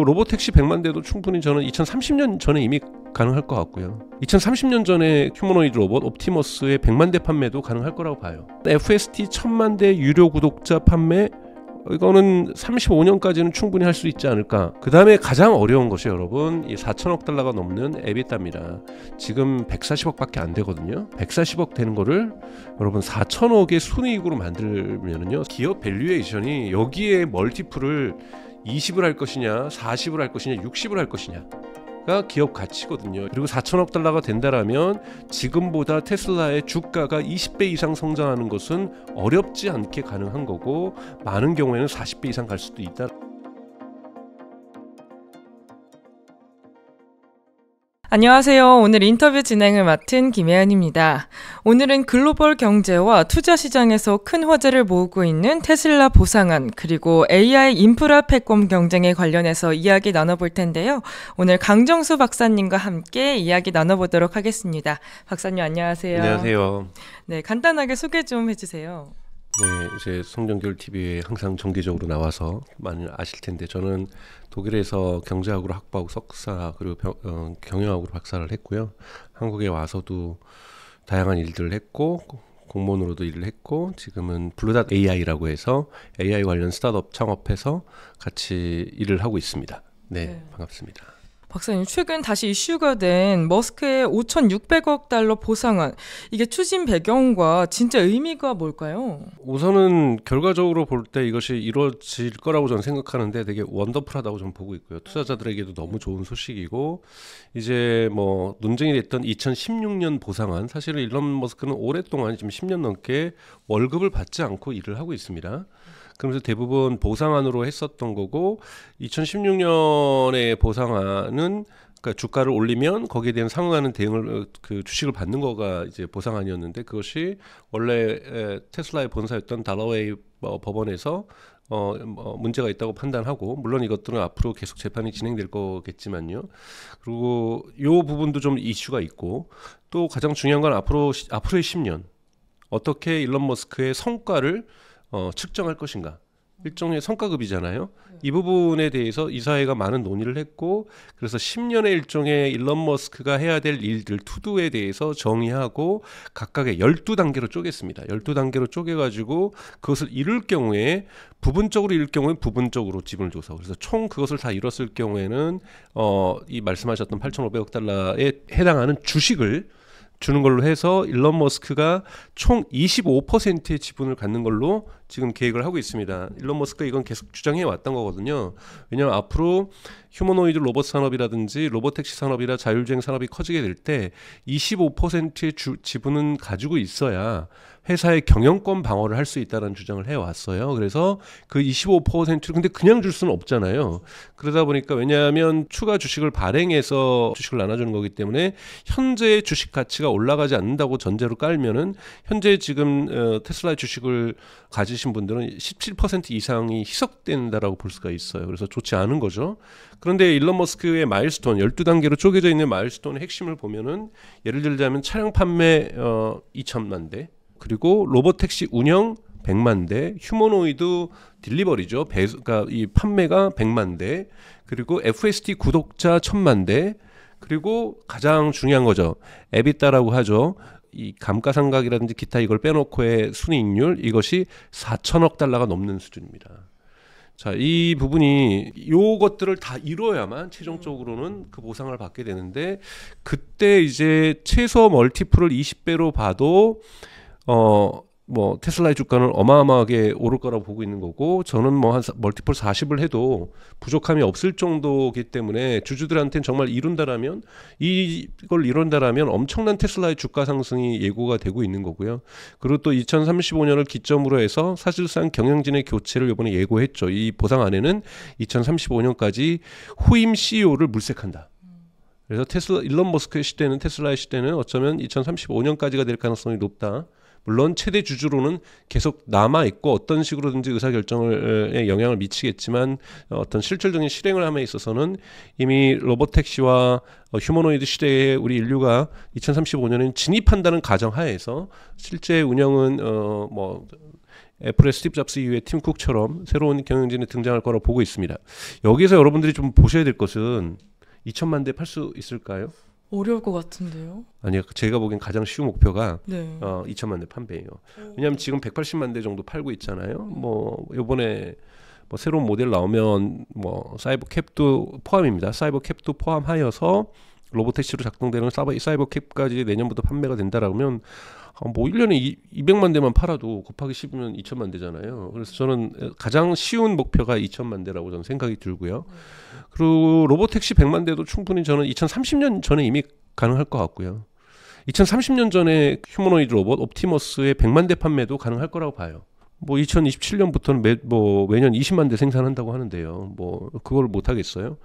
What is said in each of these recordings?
로보택시 100만 대도 충분히 저는 2030년 전에 이미 가능할 것 같고요. 2030년 전에 휴머노이드 로봇 옵티머스의 100만 대 판매도 가능할 거라고 봐요. FSD 1000만 대 유료 구독자 판매, 이거는 35년까지는 충분히 할 수 있지 않을까. 그 다음에 가장 어려운 것이 여러분, 이 4천억 달러가 넘는 에비타입니다. 지금 140억밖에 안 되거든요. 140억 되는 거를 여러분 4천억의 순이익으로 만들면은요, 기업 밸류에이션이 여기에 멀티플을 20을 할 것이냐, 40을 할 것이냐, 60을 할 것이냐 가 기업 가치거든요. 그리고 4천억 달러가 된다라면 지금보다 테슬라의 주가가 20배 이상 성장하는 것은 어렵지 않게 가능한 거고, 많은 경우에는 40배 이상 갈 수도 있다. 안녕하세요. 오늘 인터뷰 진행을 맡은 김혜연입니다. 오늘은 글로벌 경제와 투자 시장에서 큰 화제를 모으고 있는 테슬라 보상안, 그리고 AI 인프라 패권 경쟁에 관련해서 이야기 나눠볼 텐데요. 오늘 강정수 박사님과 함께 이야기 나눠보도록 하겠습니다. 박사님 안녕하세요. 안녕하세요. 네, 간단하게 소개 좀 해주세요. 네, 이제 송정길 TV에 항상 정기적으로 나와서 많이 아실 텐데, 저는 독일에서 경제학으로 학부하고 석사, 그리고 경영학으로 박사를 했고요. 한국에 와서도 다양한 일들을 했고, 공무원으로도 일을 했고, 지금은 블루닷 AI라고 해서 AI 관련 스타트업 창업해서 같이 일을 하고 있습니다. 네. 반갑습니다. 박사님, 최근 다시 이슈가 된 머스크의 5,600억 달러 보상안, 이게 추진 배경과 진짜 의미가 뭘까요? 우선은 결과적으로 볼 때 이것이 이루어질 거라고 저는 생각하는데 되게 원더풀하다고 저는 보고 있고요. 투자자들에게도 너무 좋은 소식이고, 이제 뭐 논쟁이 됐던 2016년 보상안, 사실은 일론 머스크는 오랫동안 지금 10년 넘게 월급을 받지 않고 일을 하고 있습니다. 그러면서 대부분 보상안으로 했었던 거고, 2016년의 보상안은 그러니까 주가를 올리면 거기에 대한 상응하는 대응을, 그 주식을 받는 거가 이제 보상안이었는데, 그것이 원래 테슬라의 본사였던 달러웨이 법원에서 문제가 있다고 판단하고, 물론 이것들은 앞으로 계속 재판이 진행될 거겠지만요. 그리고 이 부분도 좀 이슈가 있고, 또 가장 중요한 건 앞으로의 10년 어떻게 일론 머스크의 성과를 측정할 것인가. 일종의 성과급이잖아요. 이 부분에 대해서 이 사회가 많은 논의를 했고, 그래서 10년의 일종의 일론 머스크가 해야 될 일들, 투두에 대해서 정의하고 각각의 12단계로 쪼갰습니다. 12단계로 쪼개가지고 그것을 이룰 경우에, 부분적으로 이룰 경우에 부분적으로 지분을 줘서, 그래서 총 그것을 다 이뤘을 경우에는 이 말씀하셨던 8,500억 달러에 해당하는 주식을 주는 걸로 해서 일론 머스크가 총 25%의 지분을 갖는 걸로 지금 계획을 하고 있습니다. 일론 머스크가 이건 계속 주장해 왔던 거거든요. 왜냐하면 앞으로 휴머노이드 로봇 산업이라든지 로보택시 산업이나 자율주행 산업이 커지게 될 때 25%의 지분은 가지고 있어야 회사의 경영권 방어를 할 수 있다는 주장을 해왔어요. 그래서 그 25%를 근데 그냥 줄 수는 없잖아요. 그러다 보니까, 왜냐하면 추가 주식을 발행해서 주식을 나눠주는 거기 때문에 현재의 주식 가치가 올라가지 않는다고 전제로 깔면은, 현재 지금 테슬라의 주식을 가지신 분들은 17% 이상이 희석된다라고 볼 수가 있어요. 그래서 좋지 않은 거죠. 그런데 일론 머스크의 마일스톤, 12단계로 쪼개져 있는 마일스톤의 핵심을 보면은, 예를 들자면 차량 판매 2천만 대, 그리고 로보택시 운영 100만 대, 휴머노이드 딜리버리죠. 그러니까 이 판매가 100만 대, 그리고 FSD 구독자 1000만 대, 그리고 가장 중요한 거죠. 에비타라고 하죠. 이 감가상각이라든지 기타 이걸 빼놓고의 순이익률, 이것이 4천억 달러가 넘는 수준입니다. 자, 이 부분이, 요것들을 다 이뤄야만 최종적으로는 그 보상을 받게 되는데, 그때 이제 최소 멀티플을 20배로 봐도 뭐 테슬라의 주가는 어마어마하게 오를 거라고 보고 있는 거고, 저는 뭐 한 멀티플 40을 해도 부족함이 없을 정도이기 때문에, 주주들한테는 정말 이걸 이룬다라면 엄청난 테슬라의 주가 상승이 예고가 되고 있는 거고요. 그리고 또 2035년을 기점으로 해서 사실상 경영진의 교체를 이번에 예고했죠. 이 보상안에는 2035년까지 후임 CEO를 물색한다. 그래서 일론 머스크의 시대는, 테슬라의 시대는 어쩌면 2035년까지가 될 가능성이 높다. 물론 최대 주주로는 계속 남아있고 어떤 식으로든지 의사결정에 영향을 미치겠지만, 어떤 실질적인 실행을 함에 있어서는 이미 로보택시와 휴머노이드 시대에 우리 인류가 2035년에 진입한다는 가정하에서, 실제 운영은 애플의 스티브 잡스 이후에 팀 쿡처럼 새로운 경영진이 등장할 거라고 보고 있습니다. 여기서 여러분들이 좀 보셔야 될 것은 2천만 대 팔 수 있을까요? 어려울 것 같은데요. 아니요, 제가 보기엔 가장 쉬운 목표가 네. 2천만 대 판매예요. 왜냐하면 지금 180만 대 정도 팔고 있잖아요. 뭐 이번에 뭐 새로운 모델 나오면 뭐 사이버 캡도 포함입니다. 사이버 캡도 포함하여서 로보택시로 작동되는 사이버 캡까지 내년부터 판매가 된다라면 뭐 1년에 200만 대만 팔아도 곱하기 10이면 2천만 대잖아요. 그래서 저는 가장 쉬운 목표가 2천만 대라고 저는 생각이 들고요. 그리고 로보택시 100만 대도 충분히 저는 2030년 전에 이미 가능할 것 같고요. 2030년 전에 휴머노이드 로봇 옵티머스의 100만 대 판매도 가능할 거라고 봐요. 뭐 2027년부터는 매년 20만 대 생산한다고 하는데요. 뭐 그걸 못 하겠어요.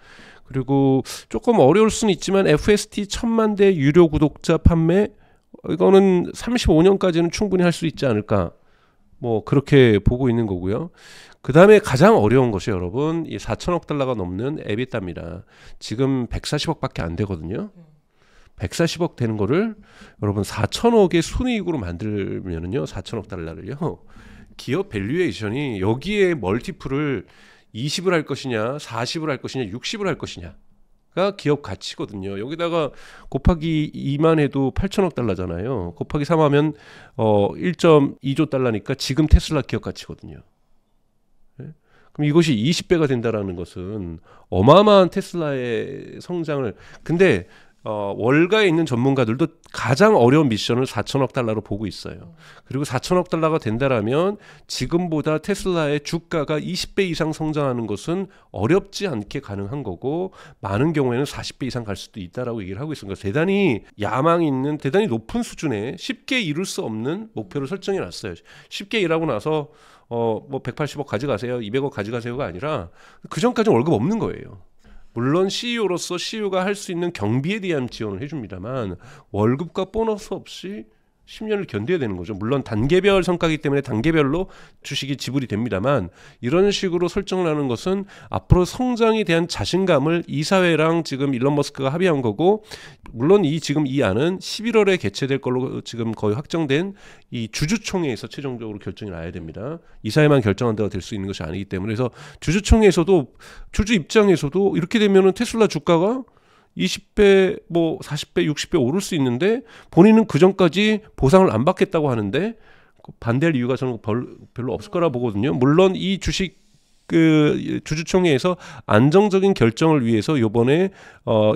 그리고 조금 어려울 수는 있지만 FST 1000만 대 유료 구독자 판매 이거는 35년까지는 충분히 할 수 있지 않을까. 뭐 그렇게 보고 있는 거고요. 그 다음에 가장 어려운 것이 여러분 이 4천억 달러가 넘는 에비타입니다. 지금 140억밖에 안 되거든요. 140억 되는 거를 여러분 4천억의 순이익으로 만들면은요 4천억 달러를요 기업 밸류에이션이 여기에 멀티플을 20을 할 것이냐 40을 할 것이냐 60을 할 것이냐가 기업 가치거든요. 여기다가 곱하기 2만 해도 8천억 달러잖아요. 곱하기 3하면 1.2조 달러니까 지금 테슬라 기업 가치거든요. 네? 그럼 이것이 20배가 된다라는 것은 어마어마한 테슬라의 성장을 근데 월가에 있는 전문가들도 가장 어려운 미션을 4천억 달러로 보고 있어요. 그리고 4천억 달러가 된다라면 지금보다 테슬라의 주가가 20배 이상 성장하는 것은 어렵지 않게 가능한 거고 많은 경우에는 40배 이상 갈 수도 있다라고 얘기를 하고 있습니다. 대단히 야망이 있는 대단히 높은 수준의 쉽게 이룰 수 없는 목표를 설정해 놨어요. 쉽게 일하고 나서 뭐 180억 가져가세요, 200억 가져가세요가 아니라 그 전까지는 월급 없는 거예요. 물론 CEO로서 CEO가 할 수 있는 경비에 대한 지원을 해줍니다만 월급과 보너스 없이 10년을 견뎌야 되는 거죠. 물론 단계별 성과이기 때문에 단계별로 주식이 지불이 됩니다만 이런 식으로 설정을 하는 것은 앞으로 성장에 대한 자신감을 이사회랑 지금 일론 머스크가 합의한 거고 물론 지금 이 안은 11월에 개최될 걸로 지금 거의 확정된 이 주주총회에서 최종적으로 결정이 나야 됩니다. 이사회만 결정한다고 될 수 있는 것이 아니기 때문에 그래서 주주총회에서도 주주 입장에서도 이렇게 되면은 테슬라 주가가 20배, 뭐 40배, 60배 오를 수 있는데 본인은 그 전까지 보상을 안 받겠다고 하는데 반대할 이유가 저는 별로 없을 거라 보거든요. 물론 이 주식 주주총회에서 안정적인 결정을 위해서 이번에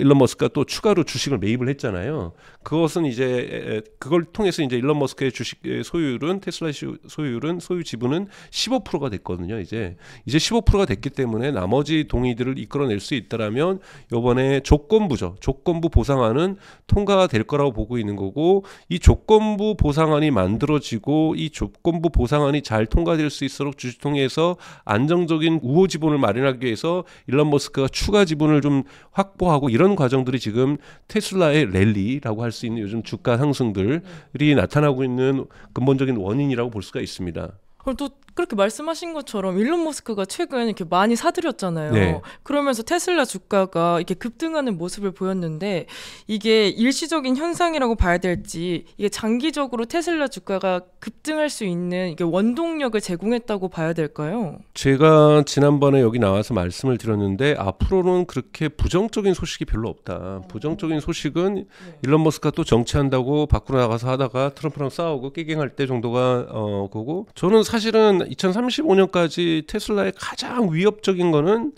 일론 머스크가 또 추가로 주식을 매입을 했잖아요. 그것은 이제 그걸 통해서 이제 일론 머스크의 주식 소유율은 테슬라 소유 지분은 15%가 됐거든요. 이제 15%가 됐기 때문에 나머지 동의들을 이끌어낼 수 있다라면 이번에 조건부 보상안은 통과가 될 거라고 보고 있는 거고 이 조건부 보상안이 만들어지고 이 조건부 보상안이 잘 통과될 수 있도록 주주총회에서 안정적인 우호 지분을 마련하기 위해서 일론 머스크가 추가 지분을 좀 확보하고 이런 과정들이 지금 테슬라의 랠리라고 할 수 있는 요즘 주가 상승들이 나타나고 있는 근본적인 원인이라고 볼 수가 있습니다. 그럼 또 그렇게 말씀하신 것처럼 일론 머스크가 최근 이렇게 많이 사들였잖아요. 네. 그러면서 테슬라 주가가 이렇게 급등하는 모습을 보였는데 이게 일시적인 현상이라고 봐야 될지 이게 장기적으로 테슬라 주가가 급등할 수 있는 이게 원동력을 제공했다고 봐야 될까요? 제가 지난번에 여기 나와서 말씀을 드렸는데 앞으로는 그렇게 부정적인 소식이 별로 없다. 부정적인 소식은 일론 머스크가 또 정치한다고 밖으로 나가서 하다가 트럼프랑 싸우고 깨갱할 때 정도가 그거고 저는 사실은 2035년까지 테슬라의 가장 위협적인 거는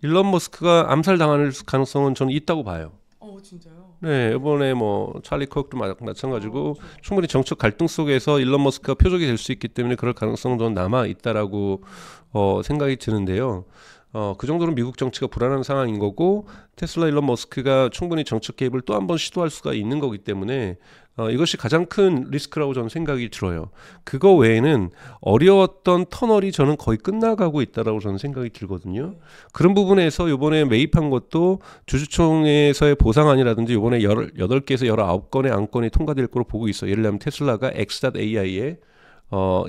일론 머스크가 암살당할 가능성은 저는 있다고 봐요. 진짜요? 네, 이번에 뭐 찰리 코크도 마찬가지고 충분히 정책 갈등 속에서 일론 머스크가 표적이 될 수 있기 때문에 그럴 가능성은 좀 남아 있다라고 생각이 드는데요. 그 정도로 미국 정치가 불안한 상황인 거고 테슬라 일론 머스크가 충분히 정책 개입을 또 한 번 시도할 수가 있는 거기 때문에 이것이 가장 큰 리스크라고 저는 생각이 들어요. 그거 외에는 어려웠던 터널이 저는 거의 끝나가고 있다라고 저는 생각이 들거든요. 그런 부분에서 이번에 매입한 것도 주주총회에서의 보상안이라든지 이번에 18개에서 19건의 안건이 통과될 거로 보고 있어요. 예를 들면 테슬라가 X.AI에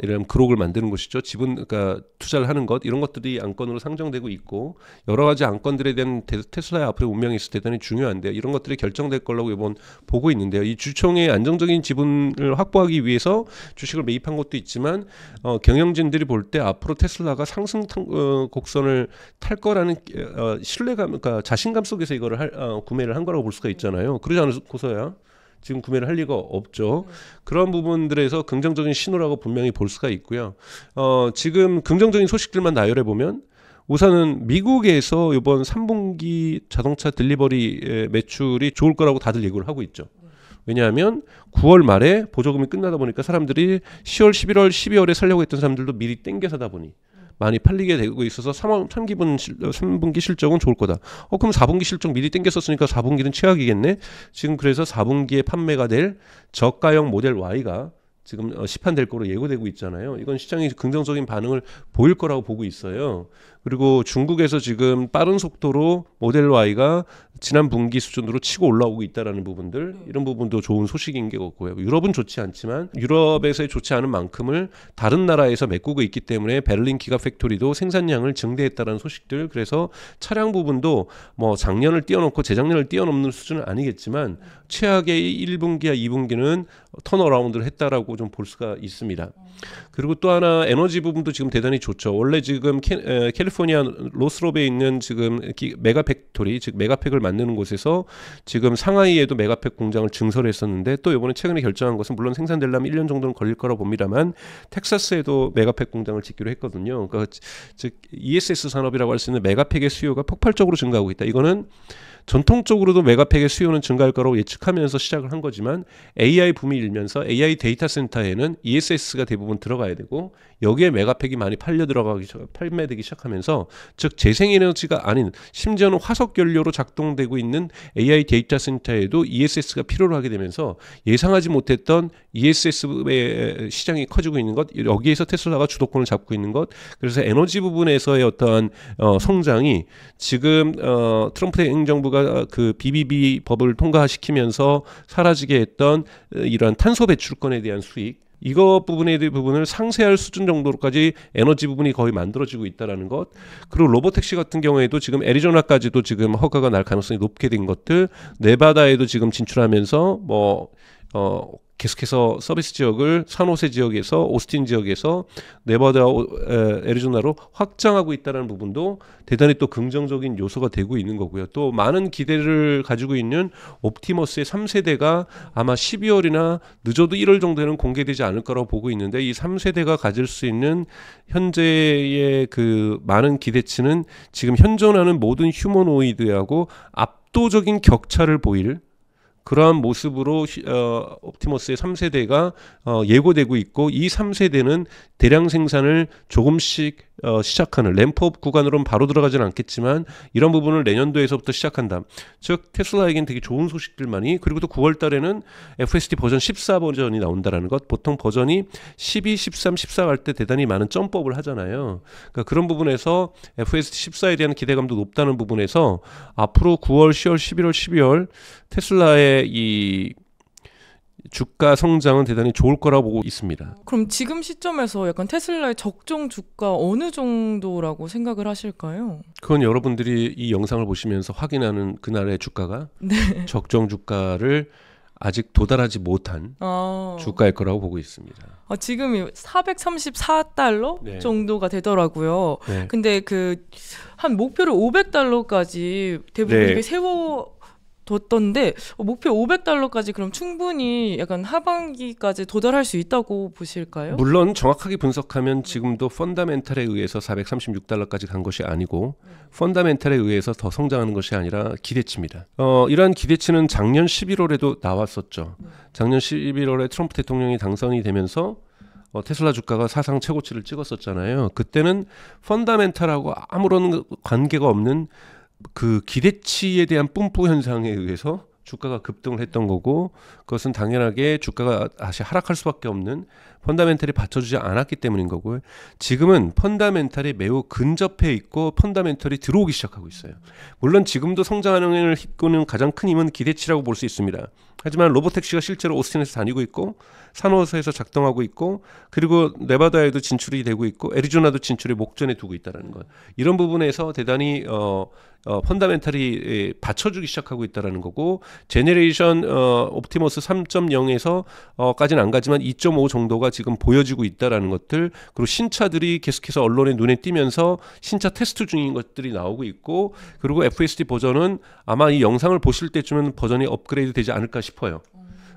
이런 그룹을 만드는 곳이죠. 지분 그러니까 투자를 하는 것 이런 것들이 안건으로 상정되고 있고 여러 가지 안건들에 대한 테슬라의 앞으로의 운명이 있을 때 대단히 중요한데요. 이런 것들이 결정될 거라고 이번 보고 있는데요. 이 주총의 안정적인 지분을 확보하기 위해서 주식을 매입한 것도 있지만 경영진들이 볼 때 앞으로 테슬라가 상승 곡선을 탈 거라는 신뢰감, 그러니까 자신감 속에서 이거를 구매를 한 거라고 볼 수가 있잖아요. 그러지 않고서야 지금 구매를 할 리가 없죠. 그런 부분들에서 긍정적인 신호라고 분명히 볼 수가 있고요. 지금 긍정적인 소식들만 나열해 보면 우선은 미국에서 이번 3분기 자동차 딜리버리 매출이 좋을 거라고 다들 예고를 하고 있죠. 왜냐하면 9월 말에 보조금이 끝나다 보니까 사람들이 10월, 11월, 12월에 살려고 했던 사람들도 미리 땡겨 사다 보니 많이 팔리게 되고 있어서 3분기 실적은 좋을 거다. 그럼 4분기 실적 미리 땡겼었으니까 4분기는 최악이겠네. 지금 그래서 4분기에 판매가 될 저가형 모델 Y가 지금 시판될 거로 예고되고 있잖아요. 이건 시장이 긍정적인 반응을 보일 거라고 보고 있어요. 그리고 중국에서 지금 빠른 속도로 모델 Y가 지난 분기 수준으로 치고 올라오고 있다라는 부분들, 이런 부분도 좋은 소식인 게 없고요. 유럽은 좋지 않지만 유럽에서의 좋지 않은 만큼을 다른 나라에서 메꾸고 있기 때문에 베를린 기가 팩토리도 생산량을 증대했다라는 소식들. 그래서 차량 부분도 뭐 작년을 뛰어넘고 재작년을 뛰어넘는 수준은 아니겠지만 최악의 1분기와 2분기는 턴어라운드를 했다라고 좀 볼 수가 있습니다. 그리고 또 하나 에너지 부분도 지금 대단히 좋죠. 원래 지금 캘리포니아 로스롭에 있는 지금 메가 팩토리, 즉 메가팩을 만드는 곳에서 지금 상하이에도 메가팩 공장을 증설했었는데 또 이번에 최근에 결정한 것은 물론 생산되려면 1년 정도는 걸릴 거라고 봅니다만 텍사스에도 메가팩 공장을 짓기로 했거든요. 그러니까 즉 ESS 산업이라고 할 수 있는 메가팩의 수요가 폭발적으로 증가하고 있다. 이거는 전통적으로도 메가팩의 수요는 증가할 거라고 예측하면서 시작을 한 거지만 AI 붐이 일면서 AI 데이터 센터에는 ESS가 대부분 들어가야 되고 여기에 메가팩이 많이 판매되기 시작하면서 즉 재생에너지가 아닌 심지어는 화석 연료로 작동되고 있는 AI 데이터 센터에도 ESS가 필요로 하게 되면서 예상하지 못했던 ESS의 시장이 커지고 있는 것, 여기에서 테슬라가 주도권을 잡고 있는 것. 그래서 에너지 부분에서의 어떠한 성장이 지금 트럼프 행정부가 그 BBB 법을 통과시키면서 사라지게 했던 이러한 탄소 배출권에 대한 수익, 이거 부분을 상쇄할 수준 정도로까지 에너지 부분이 거의 만들어지고 있다라는 것. 그리고 로보택시 같은 경우에도 지금 애리조나까지도 지금 허가가 날 가능성이 높게 된 것들, 네바다에도 지금 진출하면서 계속해서 서비스 지역을 산호세 지역에서 오스틴 지역에서 네바다, 애리조나로 확장하고 있다는 부분도 대단히 또 긍정적인 요소가 되고 있는 거고요. 또 많은 기대를 가지고 있는 옵티머스의 3세대가 아마 12월이나 늦어도 1월 정도에는 공개되지 않을 거라고 보고 있는데 이 3세대가 가질 수 있는 현재의 그 많은 기대치는 지금 현존하는 모든 휴머노이드하고 압도적인 격차를 보일 그러한 모습으로 옵티머스의 3세대가 예고되고 있고 이 3세대는 대량 생산을 조금씩 시작하는 램프업 구간으로는 바로 들어가지는 않겠지만 이런 부분을 내년도에서부터 시작한다. 즉 테슬라에겐 되게 좋은 소식들만이 그리고 또 9월 달에는 FSD 버전 14 버전이 나온다라는 것. 보통 버전이 12, 13, 14 갈 때 대단히 많은 점프업을 하잖아요. 그러니까 그런 부분에서 FSD 14에 대한 기대감도 높다는 부분에서 앞으로 9월, 10월, 11월, 12월 테슬라의 이 주가 성장은 대단히 좋을 거라고 보고 있습니다. 그럼 지금 시점에서 약간 테슬라의 적정 주가 어느 정도라고 생각을 하실까요? 그건 여러분들이 이 영상을 보시면서 확인하는 그날의 주가가 네. 적정 주가를 아직 도달하지 못한 주가일 거라고 보고 있습니다. 지금이 434달러 네. 정도가 되더라고요. 네. 근데 한 목표를 500달러까지 대부분 네. 이렇게 세워뒀던데 목표 500달러까지 그럼 충분히 약간 하반기까지 도달할 수 있다고 보실까요? 물론 정확하게 분석하면 지금도 펀다멘탈에 의해서 436달러까지 간 것이 아니고 펀다멘탈에 의해서 더 성장하는 것이 아니라 기대치입니다. 이러한 기대치는 작년 11월에도 나왔었죠. 작년 11월에 트럼프 대통령이 당선이 되면서 테슬라 주가가 사상 최고치를 찍었었잖아요. 그때는 펀다멘탈하고 아무런 관계가 없는 그 기대치에 대한 뿜뿌 현상에 의해서 주가가 급등을 했던 거고 그것은 당연하게 주가가 다시 하락할 수밖에 없는 펀더멘털이 받쳐주지 않았기 때문인 거고요. 지금은 펀더멘털이 매우 근접해 있고 펀더멘털이 들어오기 시작하고 있어요. 물론 지금도 성장하는 이끄는 가장 큰 힘은 기대치라고 볼 수 있습니다. 하지만 로보택시가 실제로 오스틴에서 다니고 있고 산호세에서 작동하고 있고 그리고 네바다에도 진출이 되고 있고 애리조나도 진출이 목전에 두고 있다는 것. 이런 부분에서 대단히 펀더멘털이 받쳐주기 시작하고 있다는 거고 제네레이션 옵티머스 3.0에서 까지는 안 가지만 2.5 정도가 지금 보여지고 있다는 것들 그리고 신차들이 계속해서 언론의 눈에 띄면서 신차 테스트 중인 것들이 나오고 있고 그리고 FSD 버전은 아마 이 영상을 보실 때쯤은 버전이 업그레이드 되지 않을까 싶어요.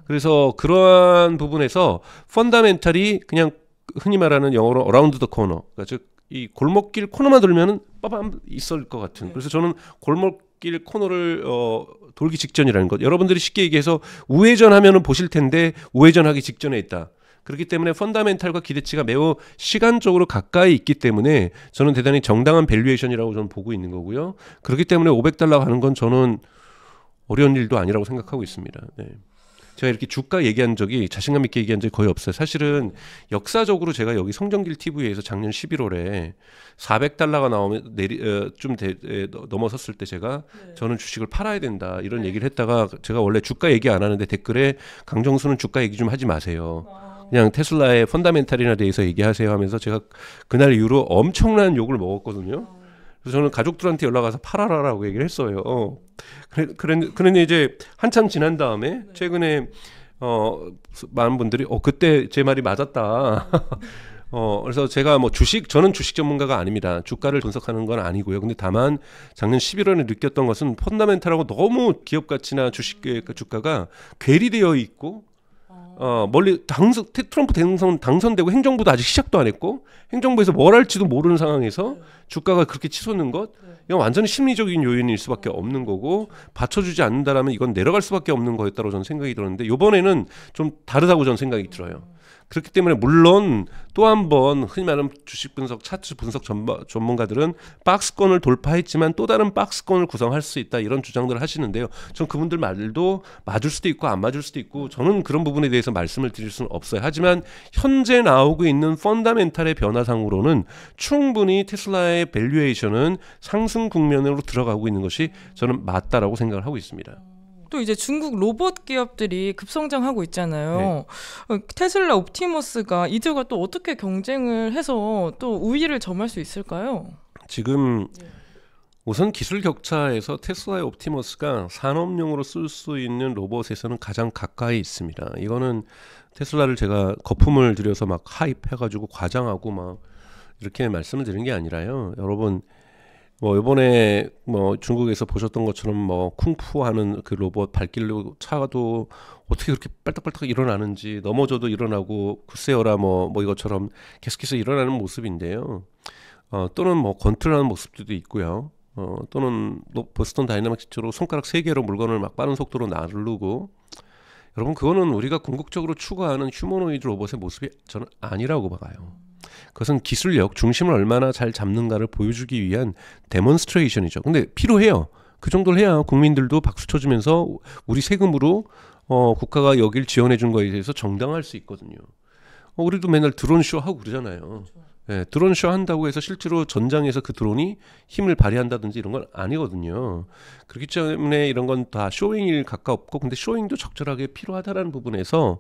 그래서 그러한 부분에서 펀더멘털이 그냥 흔히 말하는 영어로 어라운드 더 코너, 그러니까 즉 이 골목길 코너만 돌면은 빠밤 있을 것 같은. 그래서 저는 골목길 코너를 돌기 직전이라는 것. 여러분들이 쉽게 얘기해서 우회전하면은 보실 텐데 우회전하기 직전에 있다. 그렇기 때문에 펀더멘털과 기대치가 매우 시간적으로 가까이 있기 때문에 저는 대단히 정당한 밸류에이션이라고 저는 보고 있는 거고요. 그렇기 때문에 $500 가는 건 저는 어려운 일도 아니라고 생각하고 있습니다. 네. 제가 이렇게 주가 얘기한 적이 자신감 있게 얘기한 적이 거의 없어요. 사실은 역사적으로 제가 여기 성정길 TV에서 작년 11월에 $400가 나오면 넘어섰을 때 제가 저는 주식을 팔아야 된다 이런 얘기를 했다가 제가 원래 주가 얘기 안 하는데 댓글에 강정수는 주가 얘기 좀 하지 마세요. 그냥 테슬라의 펀더멘털이나 대해서 얘기하세요 하면서 제가 그날 이후로 엄청난 욕을 먹었거든요. 그래서 저는 가족들한테 연락 와서 팔아라라고 얘기를 했어요. 그런데 이제 한참 지난 다음에 최근에 많은 분들이 그때 제 말이 맞았다. 그래서 제가 뭐 저는 주식 전문가가 아닙니다. 주가를 분석하는 건 아니고요. 근데 다만 작년 11월에 느꼈던 것은 펀더멘털하고 너무 기업 가치나 주가가 괴리되어 있고 멀리 트럼프 당선되고 행정부도 아직 시작도 안 했고 행정부에서 뭘 할지도 모르는 상황에서 주가가 그렇게 치솟는 것 이건 완전히 심리적인 요인일 수밖에 없는 거고 받쳐주지 않는다라면 이건 내려갈 수밖에 없는 거였다고 저는 생각이 들었는데 이번에는 좀 다르다고 저는 생각이 들어요. 그렇기 때문에 물론 또 한 번 흔히 말하는 주식 분석, 차트 분석 전문가들은 박스권을 돌파했지만 또 다른 박스권을 구성할 수 있다 이런 주장들을 하시는데요. 전 그분들 말도 맞을 수도 있고 안 맞을 수도 있고 저는 그런 부분에 대해서 말씀을 드릴 수는 없어요. 하지만 현재 나오고 있는 펀더멘털의 변화상으로는 충분히 테슬라의 밸류에이션은 상승 국면으로 들어가고 있는 것이 저는 맞다라고 생각을 하고 있습니다. 또 이제 중국 로봇 기업들이 급성장하고 있잖아요. 네. 테슬라 옵티머스가 이들과 또 어떻게 경쟁을 해서 또 우위를 점할 수 있을까요? 지금 우선 기술 격차에서 테슬라의 옵티머스가 산업용으로 쓸 수 있는 로봇에서는 가장 가까이 있습니다. 이거는 테슬라를 제가 거품을 들여서 막 하입해가지고 과장하고 막 이렇게 말씀을 드린 게 아니라요. 여러분 뭐 이번에 뭐 중국에서 보셨던 것처럼 뭐 쿵푸하는 그 로봇 발길로 차도 어떻게 그렇게 빨딱빨딱 일어나는지 넘어져도 일어나고 글쎄요라 뭐 이것처럼 계속해서 일어나는 모습인데요. 또는 뭐 건틀하는 모습들도 있고요. 또는 보스턴 다이나믹스처럼 손가락 3개로 물건을 막 빠른 속도로 나르고 여러분 그거는 우리가 궁극적으로 추구하는 휴머노이드 로봇의 모습이 저는 아니라고 봐요. 그것은 기술력, 중심을 얼마나 잘 잡는가를 보여주기 위한 데몬스트레이션이죠. 근데 필요해요. 그 정도를 해야 국민들도 박수 쳐주면서 우리 세금으로 국가가 여길 지원해 준 거에 대해서 정당할 수 있거든요. 우리도 맨날 드론쇼 하고 그러잖아요. 네, 드론쇼 한다고 해서 실제로 전장에서 그 드론이 힘을 발휘한다든지 이런 건 아니거든요. 그렇기 때문에 이런 건 다 쇼잉일 가깝고 근데 쇼잉도 적절하게 필요하다라는 부분에서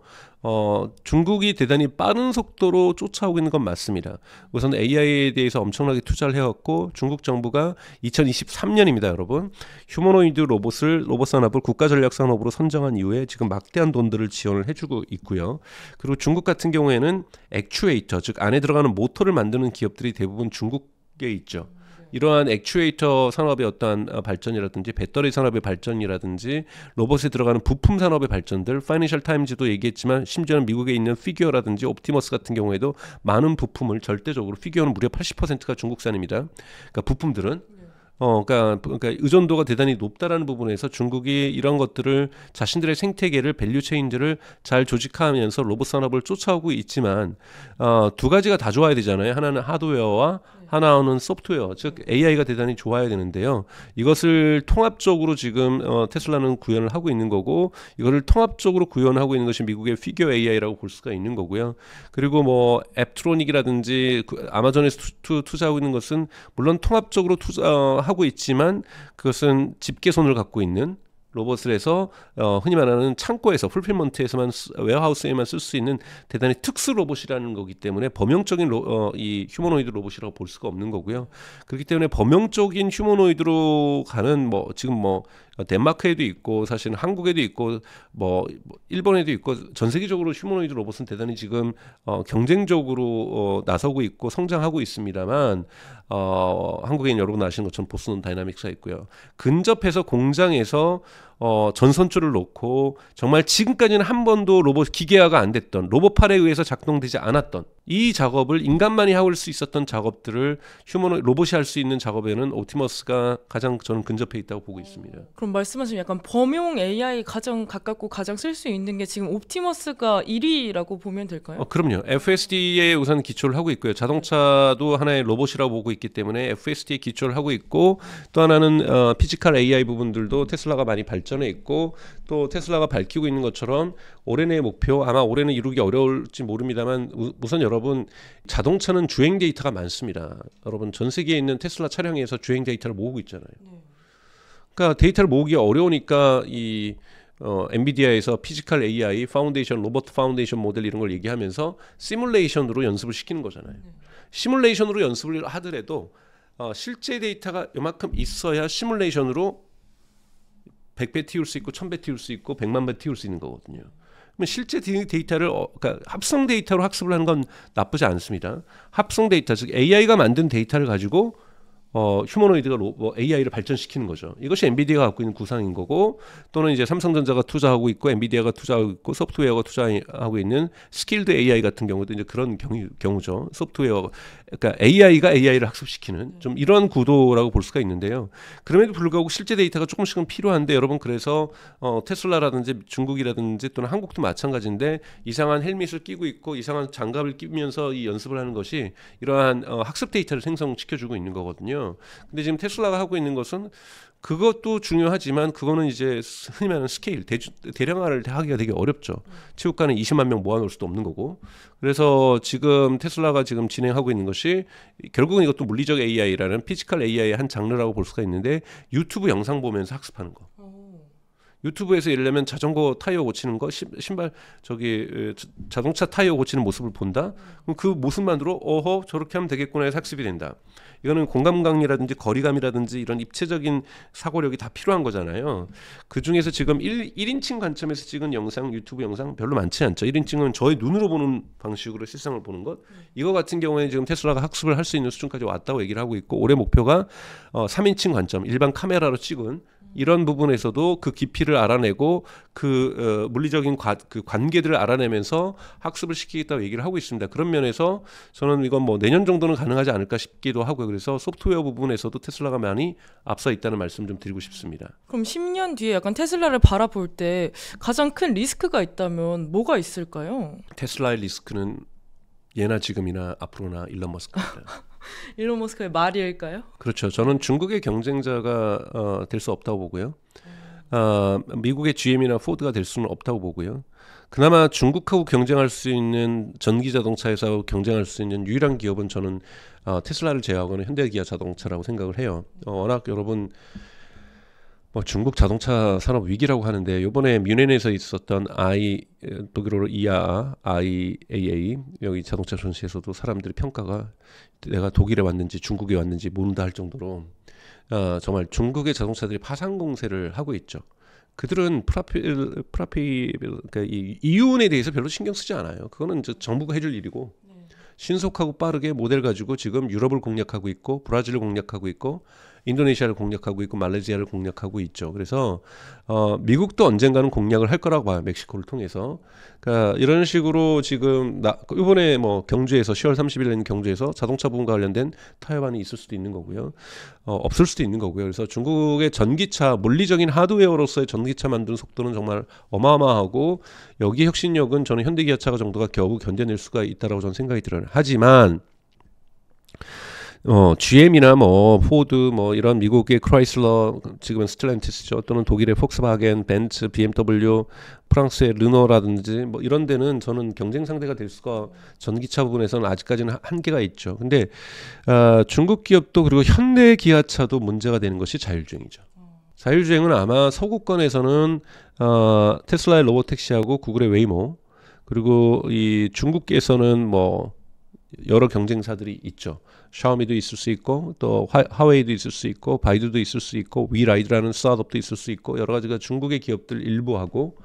중국이 대단히 빠른 속도로 쫓아오고 있는 건 맞습니다. 우선 AI에 대해서 엄청나게 투자를 해왔고 중국 정부가 2023년입니다. 여러분. 휴머노이드 로봇 산업을 국가전략산업으로 선정한 이후에 지금 막대한 돈들을 지원을 해주고 있고요. 그리고 중국 같은 경우에는 액추에이터, 즉 안에 들어가는 모터를 만드는 기업들이 대부분 중국에 있죠. 이러한 액추에이터 산업의 어떠한 발전이라든지 배터리 산업의 발전이라든지 로봇에 들어가는 부품 산업의 발전들 파이낸셜 타임즈도 얘기했지만 심지어는 미국에 있는 피규어라든지 옵티머스 같은 경우에도 많은 부품을 절대적으로 피규어는 무려 80%가 중국산입니다. 그러니까 부품들은 그러니까 의존도가 대단히 높다라는 부분에서 중국이 이런 것들을 자신들의 생태계를 밸류체인들을 잘 조직하면서 로봇 산업을 쫓아오고 있지만 두 가지가 다 좋아야 되잖아요. 하나는 하드웨어와 하나는 소프트웨어, 즉 AI가 대단히 좋아야 되는데요. 이것을 통합적으로 지금 테슬라는 구현을 하고 있는 거고, 이거를 통합적으로 구현하고 있는 것이 미국의 피규어 AI라고 볼 수가 있는 거고요. 그리고 뭐 앱트로닉이라든지 아마존에서 투자하고 있는 것은 물론 통합적으로 투자하고 있지만 그것은 집게손을 갖고 있는 로봇을 해서 흔히 말하는 창고에서 풀필먼트에서만 웨어하우스에만 쓸 수 있는 대단히 특수 로봇이라는 거기 때문에 범용적인 이 휴머노이드 로봇이라고 볼 수가 없는 거고요. 그렇기 때문에 범용적인 휴머노이드로 가는 뭐 지금 뭐 덴마크에도 있고 사실은 한국에도 있고 뭐 일본에도 있고 전 세계적으로 휴머노이드 로봇은 대단히 지금 경쟁적으로 나서고 있고 성장하고 있습니다만 한국에는 여러분 아시는 것처럼 보스턴 다이나믹스가 있고요. 근접해서 공장에서 전선줄을 놓고 정말 지금까지는 한 번도 로봇 기계화가 안 됐던 로봇팔에 의해서 작동되지 않았던 이 작업을 인간만이 할 수 있었던 작업들을 로봇이 할 수 있는 작업에는 옵티머스가 가장 저는 근접해 있다고 보고 있습니다. 그럼 말씀하신 약간 범용 AI 가장 가깝고 가장 쓸 수 있는 게 지금 옵티머스가 1위라고 보면 될까요? 그럼요. FSD에 우선 기초를 하고 있고요. 자동차도 하나의 로봇이라고 보고 있기 때문에 FSD에 기초를 하고 있고 또 하나는 피지컬 AI 부분들도 테슬라가 많이 발전해 있고 또 테슬라가 밝히고 있는 것처럼 올해 내 목표 아마 올해는 이루기 어려울지 모릅니다만 우선 여러분 자동차는 주행 데이터가 많습니다. 여러분 전 세계에 있는 테슬라 차량에서 주행 데이터를 모으고 있잖아요. 그러니까 데이터를 모으기 어려우니까 이 엔비디아에서 피지컬 AI 파운데이션 로봇 파운데이션 모델 이런 걸 얘기하면서 시뮬레이션으로 연습을 시키는 거잖아요. 시뮬레이션으로 연습을 하더라도 실제 데이터가 이만큼 있어야 시뮬레이션으로 100배 띄울 수 있고 1000배 띄울 수 있고 100만 배 띄울 수 있는 거거든요. 그러면 실제 데이터를 그러니까 합성 데이터로 학습을 하는 건 나쁘지 않습니다. 합성 데이터 즉 AI가 만든 데이터를 가지고 휴머노이드가 AI를 발전시키는 거죠. 이것이 엔비디아가 갖고 있는 구상인 거고 또는 이제 삼성전자가 투자하고 있고 엔비디아가 투자하고 있고 소프트웨어가 투자하고 있는 스킬드 AI 같은 경우도 이제 그런 경우죠. 소프트웨어 그러니까 AI가 AI를 학습시키는 좀 이런 구도라고 볼 수가 있는데요. 그럼에도 불구하고 실제 데이터가 조금씩은 필요한데 여러분 그래서 테슬라라든지 중국이라든지 또는 한국도 마찬가지인데 이상한 헬멧을 끼고 있고 이상한 장갑을 끼면서 이 연습을 하는 것이 이러한 학습 데이터를 생성시켜주고 있는 거거든요. 근데 지금 테슬라가 하고 있는 것은 그것도 중요하지만 그거는 이제 흔히 말하는 스케일 대량화를 하기가 되게 어렵죠. 체육관에 20만 명 모아놓을 수도 없는 거고. 그래서 지금 테슬라가 지금 진행하고 있는 것이 결국은 이것도 물리적 AI라는 피지컬 AI의 한 장르라고 볼 수가 있는데 유튜브 영상 보면서 학습하는 거. 유튜브에서 예를 들면 자전거 타이어 고치는 거, 신발 자동차 타이어 고치는 모습을 본다. 그럼 그 모습만으로 저렇게 하면 되겠구나 해서 학습이 된다. 이거는 공감각이라든지 거리감이라든지 이런 입체적인 사고력이 다 필요한 거잖아요. 그 중에서 지금 1인칭 관점에서 찍은 영상, 유튜브 영상 별로 많지 않죠. 1인칭은 저의 눈으로 보는 방식으로 실상을 보는 것. 이거 같은 경우에 지금 테슬라가 학습을 할 수 있는 수준까지 왔다고 얘기를 하고 있고 올해 목표가 3인칭 관점, 일반 카메라로 찍은 이런 부분에서도 그 깊이를 알아내고 그 물리적인 그 관계들을 알아내면서 학습을 시키겠다고 얘기를 하고 있습니다. 그런 면에서 저는 이건 뭐 내년 정도는 가능하지 않을까 싶기도 하고요. 그래서 소프트웨어 부분에서도 테슬라가 많이 앞서 있다는 말씀 좀 드리고 싶습니다. 그럼 10년 뒤에 약간 테슬라를 바라볼 때 가장 큰 리스크가 있다면 뭐가 있을까요? 테슬라의 리스크는 예나 지금이나 앞으로나 일론 머스크입니다. 일론 머스크의 말일까요? 그렇죠. 저는 중국의 경쟁자가 될 수 없다고 보고요. 미국의 GM이나 포드가 될 수는 없다고 보고요. 그나마 중국하고 경쟁할 수 있는 전기 자동차 회사하고 경쟁할 수 있는 유일한 기업은 저는 테슬라를 제외하고는 현대기아 자동차라고 생각을 해요. 워낙 여러분 중국 자동차 산업 위기라고 하는데 이번에 뮌헨에서 있었던 독일어로 IAA 여기 자동차 전시에서도 사람들의 평가가 내가 독일에 왔는지 중국에 왔는지 모른다 할 정도로 정말 중국의 자동차들이 파산 공세를 하고 있죠. 그들은 그러니까 이 이윤에 대해서 별로 신경 쓰지 않아요. 그거는 정부가 해줄 일이고 신속하고 빠르게 모델 가지고 지금 유럽을 공략하고 있고 브라질을 공략하고 있고 인도네시아를 공략하고 있고 말레이시아를 공략하고 있죠. 그래서 미국도 언젠가는 공략을 할 거라고 봐요. 멕시코를 통해서. 그러니까 이런 식으로 지금 이번에 뭐 경주에서 10월 30일 날 경주에서 자동차 부분과 관련된 타협안이 있을 수도 있는 거고요. 없을 수도 있는 거고요. 그래서 중국의 전기차 물리적인 하드웨어로서의 전기차 만드는 속도는 정말 어마어마하고 여기 혁신력은 저는 현대기아차가 정도가 겨우 견뎌낼 수가 있다라고 저는 생각이 들어요. 하지만 GM이나 뭐 포드 뭐 이런 미국의 크라이슬러 지금은 스텔란티스죠. 또는 독일의 폭스바겐, 벤츠, BMW, 프랑스의 르노라든지 뭐 이런 데는 저는 경쟁 상대가 될 수가 전기차 부분에서는 아직까지는 한계가 있죠. 근데 중국 기업도 그리고 현대 기아차도 문제가 되는 것이 자율주행이죠. 자율주행은 아마 서구권에서는 테슬라의 로보택시하고 구글의 웨이모 그리고 이 중국에서는 뭐 여러 경쟁사들이 있죠. 샤오미도 있을 수 있고 또 화웨이도 있을 수 있고 바이두도 있을 수 있고 위라이드라는 스타트업도 있을 수 있고 여러 가지가 중국의 기업들 일부하고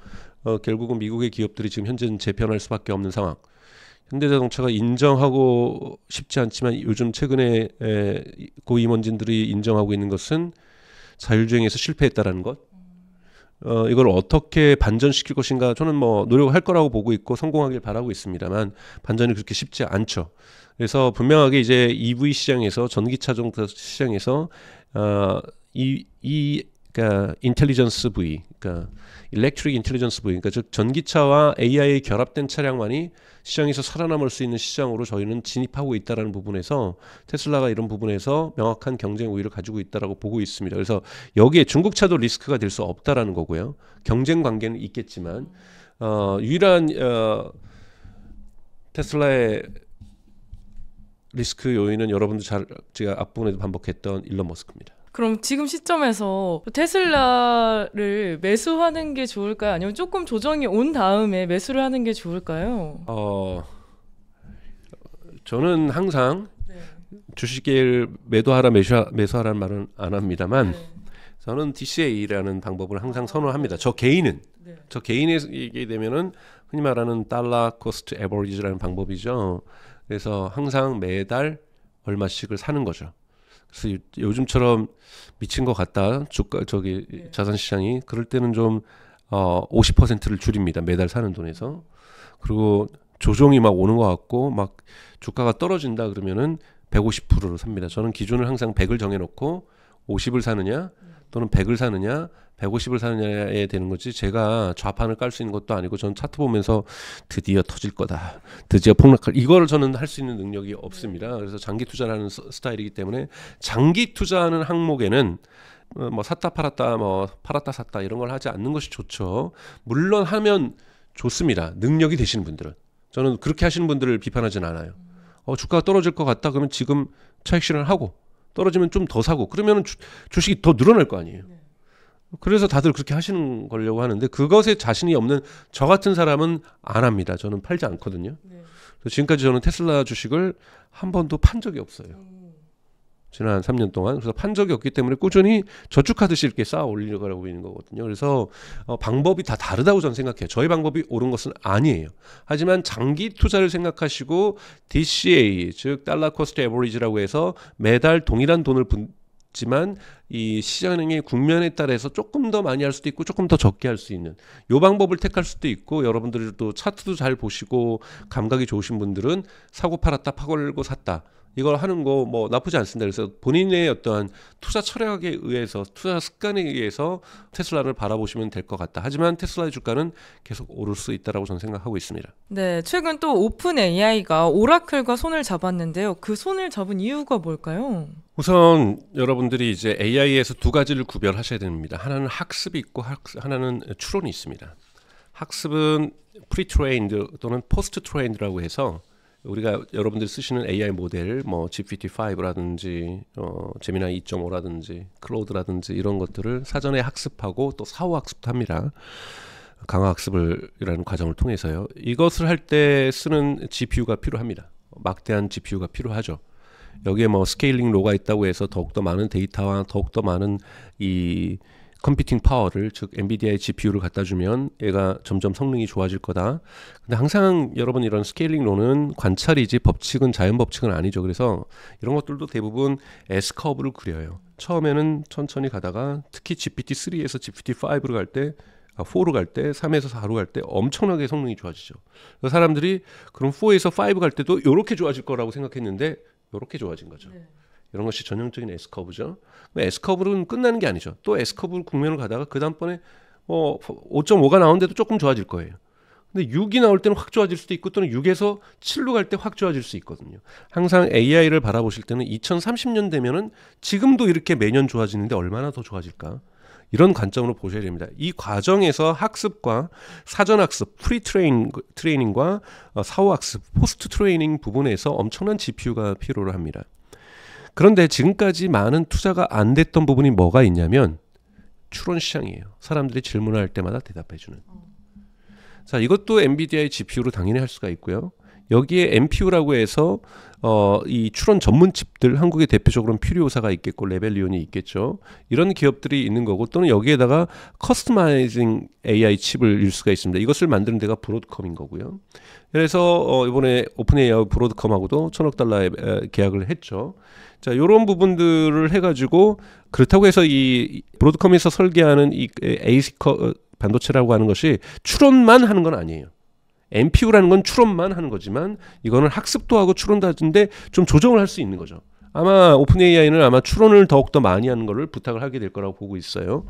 결국은 미국의 기업들이 지금 현재는 재편할 수밖에 없는 상황. 현대자동차가 인정하고 싶지 않지만 요즘 최근에 고임원진들이 인정하고 있는 것은 자율주행에서 실패했다라는 것. 이걸 어떻게 반전시킬 것인가 저는 뭐 노력할 거라고 보고 있고 성공하길 바라고 있습니다만 반전이 그렇게 쉽지 않죠. 그래서 분명하게 이제 EV 시장에서 전기차 정도 시장에서 그러니까 인텔리전스 V, 그러니까 일렉트릭 인텔리전스 V, 그러니까 즉 전기차와 AI의 결합된 차량만이 시장에서 살아남을 수 있는 시장으로 저희는 진입하고 있다라는 부분에서 테슬라가 이런 부분에서 명확한 경쟁 우위를 가지고 있다라고 보고 있습니다. 그래서 여기에 중국차도 리스크가 될 수 없다라는 거고요. 경쟁 관계는 있겠지만 유일한 테슬라의 리스크 요인은 여러분도 제가 앞부분에도 반복했던 일론 머스크입니다. 그럼 지금 시점에서 테슬라를 매수하는 게 좋을까요? 아니면 조금 조정이 온 다음에 매수를 하는 게 좋을까요? 저는 항상 주식을 매도하라 매수하라는 말은 안 합니다만 저는 DCA라는 방법을 항상 선호합니다. 저 개인이 얘기 되면은 흔히 말하는 달러 코스트 에버리지라는 방법이죠. 그래서 항상 매달 얼마씩을 사는 거죠. 그래서 요즘처럼 미친 것 같다. 자산 시장이 그럴 때는 좀 50%를 줄입니다. 매달 사는 돈에서. 그리고 조정이 막 오는 것 같고 막 주가가 떨어진다 그러면은 150%로 삽니다. 저는 기준을 항상 100을 정해놓고 50을 사느냐 또는 100을 사느냐 150을 사느냐에 되는 거지 제가 좌판을 깔 수 있는 것도 아니고 저는 차트 보면서 드디어 터질 거다. 드디어 폭락할 이거를 저는 할 수 있는 능력이 없습니다. 그래서 장기 투자를 하는 스타일이기 때문에 장기 투자하는 항목에는 뭐 샀다 팔았다 뭐 팔았다 샀다 이런 걸 하지 않는 것이 좋죠. 물론 하면 좋습니다. 능력이 되시는 분들은. 저는 그렇게 하시는 분들을 비판하진 않아요. 주가가 떨어질 것 같다 그러면 지금 차익 실현을 하고 떨어지면 좀 더 사고 그러면 주식이 더 늘어날 거 아니에요. 그래서 다들 그렇게 하시는 거려고 하는데 그것에 자신이 없는 저 같은 사람은 안 합니다. 저는 팔지 않거든요. 그래서 지금까지 저는 테슬라 주식을 한 번도 판 적이 없어요. 지난 3년 동안. 그래서 판 적이 없기 때문에 꾸준히 저축하듯이 이렇게 쌓아 올리려고 있는 거거든요. 그래서 방법이 다 다르다고 저는 생각해요. 저희 방법이 옳은 것은 아니에요. 하지만 장기 투자를 생각하시고 DCA, 즉 달러 코스트 에버리지라고 해서 매달 동일한 돈을 지만 이 시장의 국면에 따라서 조금 더 많이 할 수도 있고 조금 더 적게 할 수 있는 이 방법을 택할 수도 있고 여러분들도 차트도 잘 보시고 감각이 좋으신 분들은 사고 팔았다 파걸고 샀다 이걸 하는 거 뭐 나쁘지 않습니다. 그래서 본인의 어떠한 투자 철학에 의해서 투자 습관에 의해서 테슬라를 바라보시면 될 것 같다. 하지만 테슬라의 주가는 계속 오를 수 있다라고 저는 생각하고 있습니다. 네, 최근 또 오픈 AI가 오라클과 손을 잡았는데요. 그 손을 잡은 이유가 뭘까요? 우선 여러분들이 이제 AI에서 두 가지를 구별하셔야 됩니다. 하나는 학습이 있고 하나는 추론이 있습니다. 학습은 프리트레인드 또는 포스트 트레인드라고 해서 우리가 여러분들이 쓰시는 AI 모델 뭐 GPT-5라든지 제미나이 2.5라든지 클로드라든지 이런 것들을 사전에 학습하고 또 사후 학습도 합니다. 강화 학습이라는 과정을 통해서요. 이것을 할 때 쓰는 GPU가 필요합니다. 막대한 GPU가 필요하죠. 여기에 뭐 스케일링 로가 있다고 해서 더욱더 많은 데이터와 더욱더 많은 이 컴퓨팅 파워를 즉 엔비디아의 GPU를 갖다 주면 얘가 점점 성능이 좋아질 거다. 근데 항상 여러분 이런 스케일링 로는 관찰이지 법칙은 자연 법칙은 아니죠. 그래서 이런 것들도 대부분 S커브를 그려요. 처음에는 천천히 가다가 특히 GPT-3에서 GPT-5로 갈 때 4로 갈 때 3에서 4로 갈 때 엄청나게 성능이 좋아지죠. 그래서 사람들이 그럼 4에서 5 갈 때도 이렇게 좋아질 거라고 생각했는데 이렇게 좋아진 거죠. 네. 이런 것이 전형적인 S커브죠. S커브는 끝나는 게 아니죠. 또 S커브 국면을 가다가 그 다음번에 5.5가 나오는데도 조금 좋아질 거예요. 근데 6이 나올 때는 확 좋아질 수도 있고 또는 6에서 7로 갈 때 확 좋아질 수 있거든요. 항상 AI를 바라보실 때는 2030년 되면은 지금도 이렇게 매년 좋아지는데 얼마나 더 좋아질까? 이런 관점으로 보셔야 됩니다. 이 과정에서 학습과 사전학습, 트레이닝과 사후학습, 포스트 트레이닝 부분에서 엄청난 GPU가 필요로 합니다. 그런데 지금까지 많은 투자가 안 됐던 부분이 뭐가 있냐면 추론 시장이에요. 사람들이 질문할 때마다 대답해주는. 자, 이것도 엔비디아의 GPU로 당연히 할 수가 있고요. 여기에 NPU라고 해서 이 추론 전문 칩들, 한국에 대표적으로는 퓨리오사가 있겠고 레벨리온이 있겠죠. 이런 기업들이 있는 거고 또는 여기에다가 커스터마이징 AI 칩을 일 수가 있습니다. 이것을 만드는 데가 브로드컴인 거고요. 그래서 이번에 오픈 AI 브로드컴하고도 1,000억 달러의 계약을 했죠. 자, 요런 부분들을 해가지고 그렇다고 해서 이 브로드컴에서 설계하는 이 ASIC 반도체라고 하는 것이 추론만 하는 건 아니에요. NPU라는 건 추론만 하는 거지만 이거는 학습도 하고 추론도 하는데 좀 조정을 할 수 있는 거죠. 아마 오픈 AI는 아마 추론을 더욱더 많이 하는 거를 부탁을 하게 될 거라고 보고 있어요.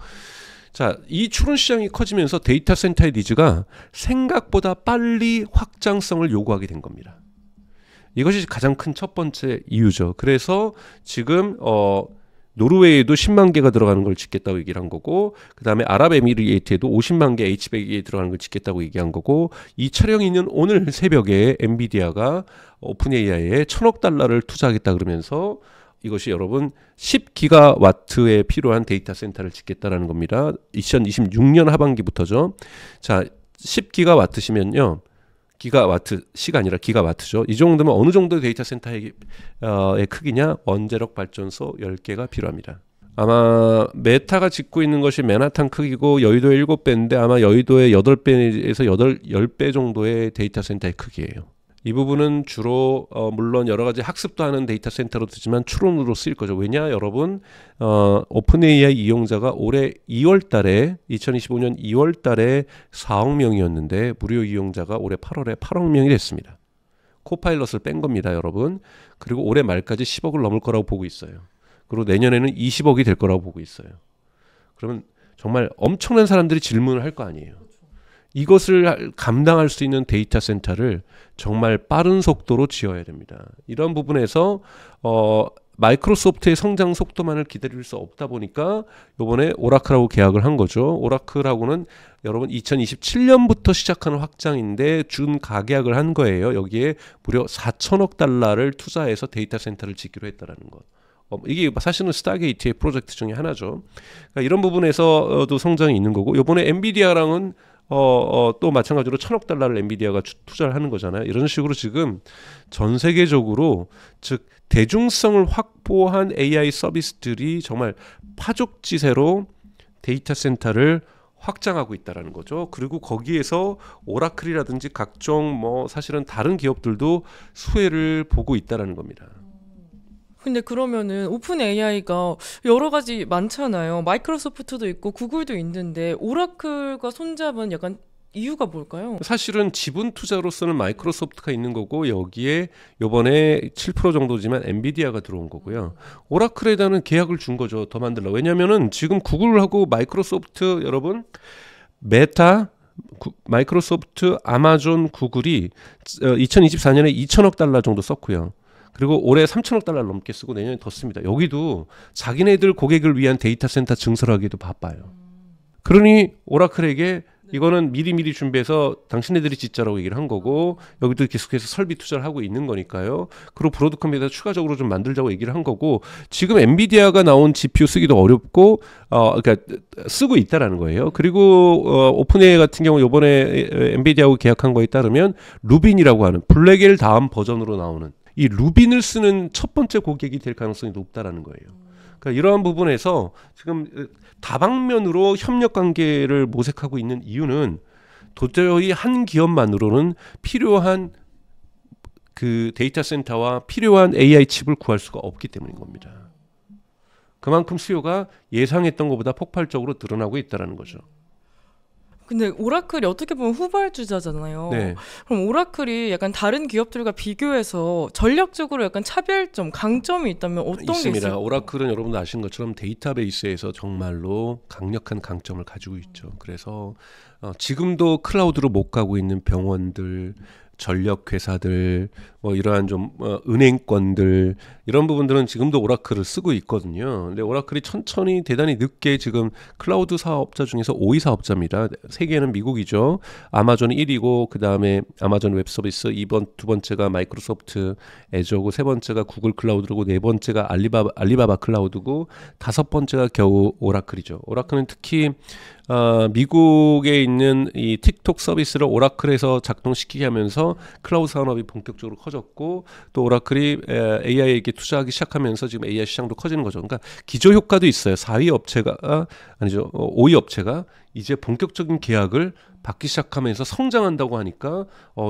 자, 이 추론 시장이 커지면서 데이터 센터의 니즈가 생각보다 빨리 확장성을 요구하게 된 겁니다. 이것이 가장 큰 첫 번째 이유죠. 그래서 지금 노르웨이에도 10만 개가 들어가는 걸 짓겠다고 얘기를 한 거고, 그 다음에 아랍에미리에이트에도 50만 개 H100이 들어가는 걸 짓겠다고 얘기한 거고, 이 촬영이 있는 오늘 새벽에 엔비디아가 오픈 AI에 1,000억 달러를 투자하겠다 그러면서 이것이 여러분 10기가와트에 필요한 데이터 센터를 짓겠다라는 겁니다. 2026년 하반기부터죠. 자, 10기가와트시면요. 기가와트시가 아니라 기가와트죠. 이 정도면 어느 정도의 데이터 센터의 크기냐? 원자력 발전소 10개가 필요합니다. 아마 메타가 짓고 있는 것이 맨하탄 크기고 여의도의 7배인데 아마 여의도의 8배에서 10배 정도의 데이터 센터의 크기예요. 이 부분은 주로 물론 여러 가지 학습도 하는 데이터 센터로 쓰지만 추론으로 쓰일 거죠. 왜냐 여러분 오픈 AI 이용자가 올해 2월 달에 2025년 2월 달에 4억 명이었는데 무료 이용자가 올해 8월에 8억 명이 됐습니다. 코파일럿을 뺀 겁니다, 여러분. 그리고 올해 말까지 10억을 넘을 거라고 보고 있어요. 그리고 내년에는 20억이 될 거라고 보고 있어요. 그러면 정말 엄청난 사람들이 질문을 할 거 아니에요. 이것을 감당할 수 있는 데이터 센터를 정말 빠른 속도로 지어야 됩니다. 이런 부분에서 마이크로소프트의 성장 속도만을 기다릴 수 없다 보니까 이번에 오라클하고 계약을 한 거죠. 오라클하고는 여러분 2027년부터 시작하는 확장인데 준 가계약을 한 거예요. 여기에 무려 4천억 달러를 투자해서 데이터 센터를 짓기로 했다라는 것. 이게 사실은 스타게이트의 프로젝트 중에 하나죠. 그러니까 이런 부분에서도 성장이 있는 거고, 이번에 엔비디아랑은 또 마찬가지로 1,000억 달러를 엔비디아가 투자를 하는 거잖아요. 이런 식으로 지금 전 세계적으로 즉 대중성을 확보한 AI 서비스들이 정말 파족지세로 데이터 센터를 확장하고 있다라는 거죠. 그리고 거기에서 오라클이라든지 각종 사실은 다른 기업들도 수혜를 보고 있다라는 겁니다. 근데 그러면은 오픈 AI가 여러 가지 많잖아요. 마이크로소프트도 있고 구글도 있는데 오라클과 손잡은 약간 이유가 뭘까요? 사실은 지분 투자로서는 마이크로소프트가 있는 거고 여기에 이번에 7% 정도지만 엔비디아가 들어온 거고요. 오라클에다는 계약을 준 거죠. 더 만들려고. 왜냐면은 지금 구글하고 마이크로소프트 여러분 메타 마이크로소프트, 아마존, 구글이 2024년에 2천억 달러 정도 썼고요. 그리고 올해 3천억 달러를 넘게 쓰고 내년에 더 씁니다. 여기도 자기네들 고객을 위한 데이터 센터 증설하기도 바빠요. 그러니 오라클에게 이거는 미리미리 준비해서 당신네들이 짓자라고 얘기를 한 거고 여기도 계속해서 설비 투자를 하고 있는 거니까요. 그리고 브로드컴에다 추가적으로 좀 만들자고 얘기를 한 거고 지금 엔비디아가 나온 GPU 쓰기도 어렵고 그러니까 쓰고 있다라는 거예요. 그리고 오픈 AI 같은 경우 이번에 엔비디아하고 계약한 거에 따르면 루빈이라고 하는 블랙엘 다음 버전으로 나오는 이 루빈을 쓰는 첫 번째 고객이 될 가능성이 높다라는 거예요. 그러니까 이러한 부분에서 지금 다방면으로 협력 관계를 모색하고 있는 이유는 도저히 한 기업만으로는 필요한 그 데이터 센터와 필요한 AI 칩을 구할 수가 없기 때문인 겁니다. 그만큼 수요가 예상했던 것보다 폭발적으로 늘어나고 있다는 거죠. 근데 오라클이 어떻게 보면 후발주자잖아요. 네. 그럼 오라클이 약간 다른 기업들과 비교해서 전략적으로 약간 차별점, 강점이 있다면 어떤 게 있습니다. 있을까요? 오라클은 여러분도 아시는 것처럼 데이터베이스에서 정말로 강력한 강점을 가지고 있죠. 그래서 지금도 클라우드로 못 가고 있는 병원들, 전력 회사들, 뭐 이러한 좀 은행권들 이런 부분들은 지금도 오라클을 쓰고 있거든요. 근데 오라클이 천천히 대단히 늦게 지금 클라우드 사업자 중에서 5위 사업자입니다. 세계는 미국이죠. 아마존이 1위고 그 다음에 아마존 웹서비스 두 번째가 마이크로소프트 애저고 세 번째가 구글 클라우드고 네 번째가 알리바바 클라우드고 다섯 번째가 겨우 오라클이죠. 오라클은 특히 미국에 있는 이 틱톡 서비스를 오라클에서 작동시키게 하면서 클라우드 산업이 본격적으로 커졌고 또 오라클이 AI에게 투자하기 시작하면서 지금 AI 시장도 커지는 거죠. 그러니까 기저 효과도 있어요. 4위 업체가 아니죠. 5위 업체가 이제 본격적인 계약을 받기 시작하면서 성장한다고 하니까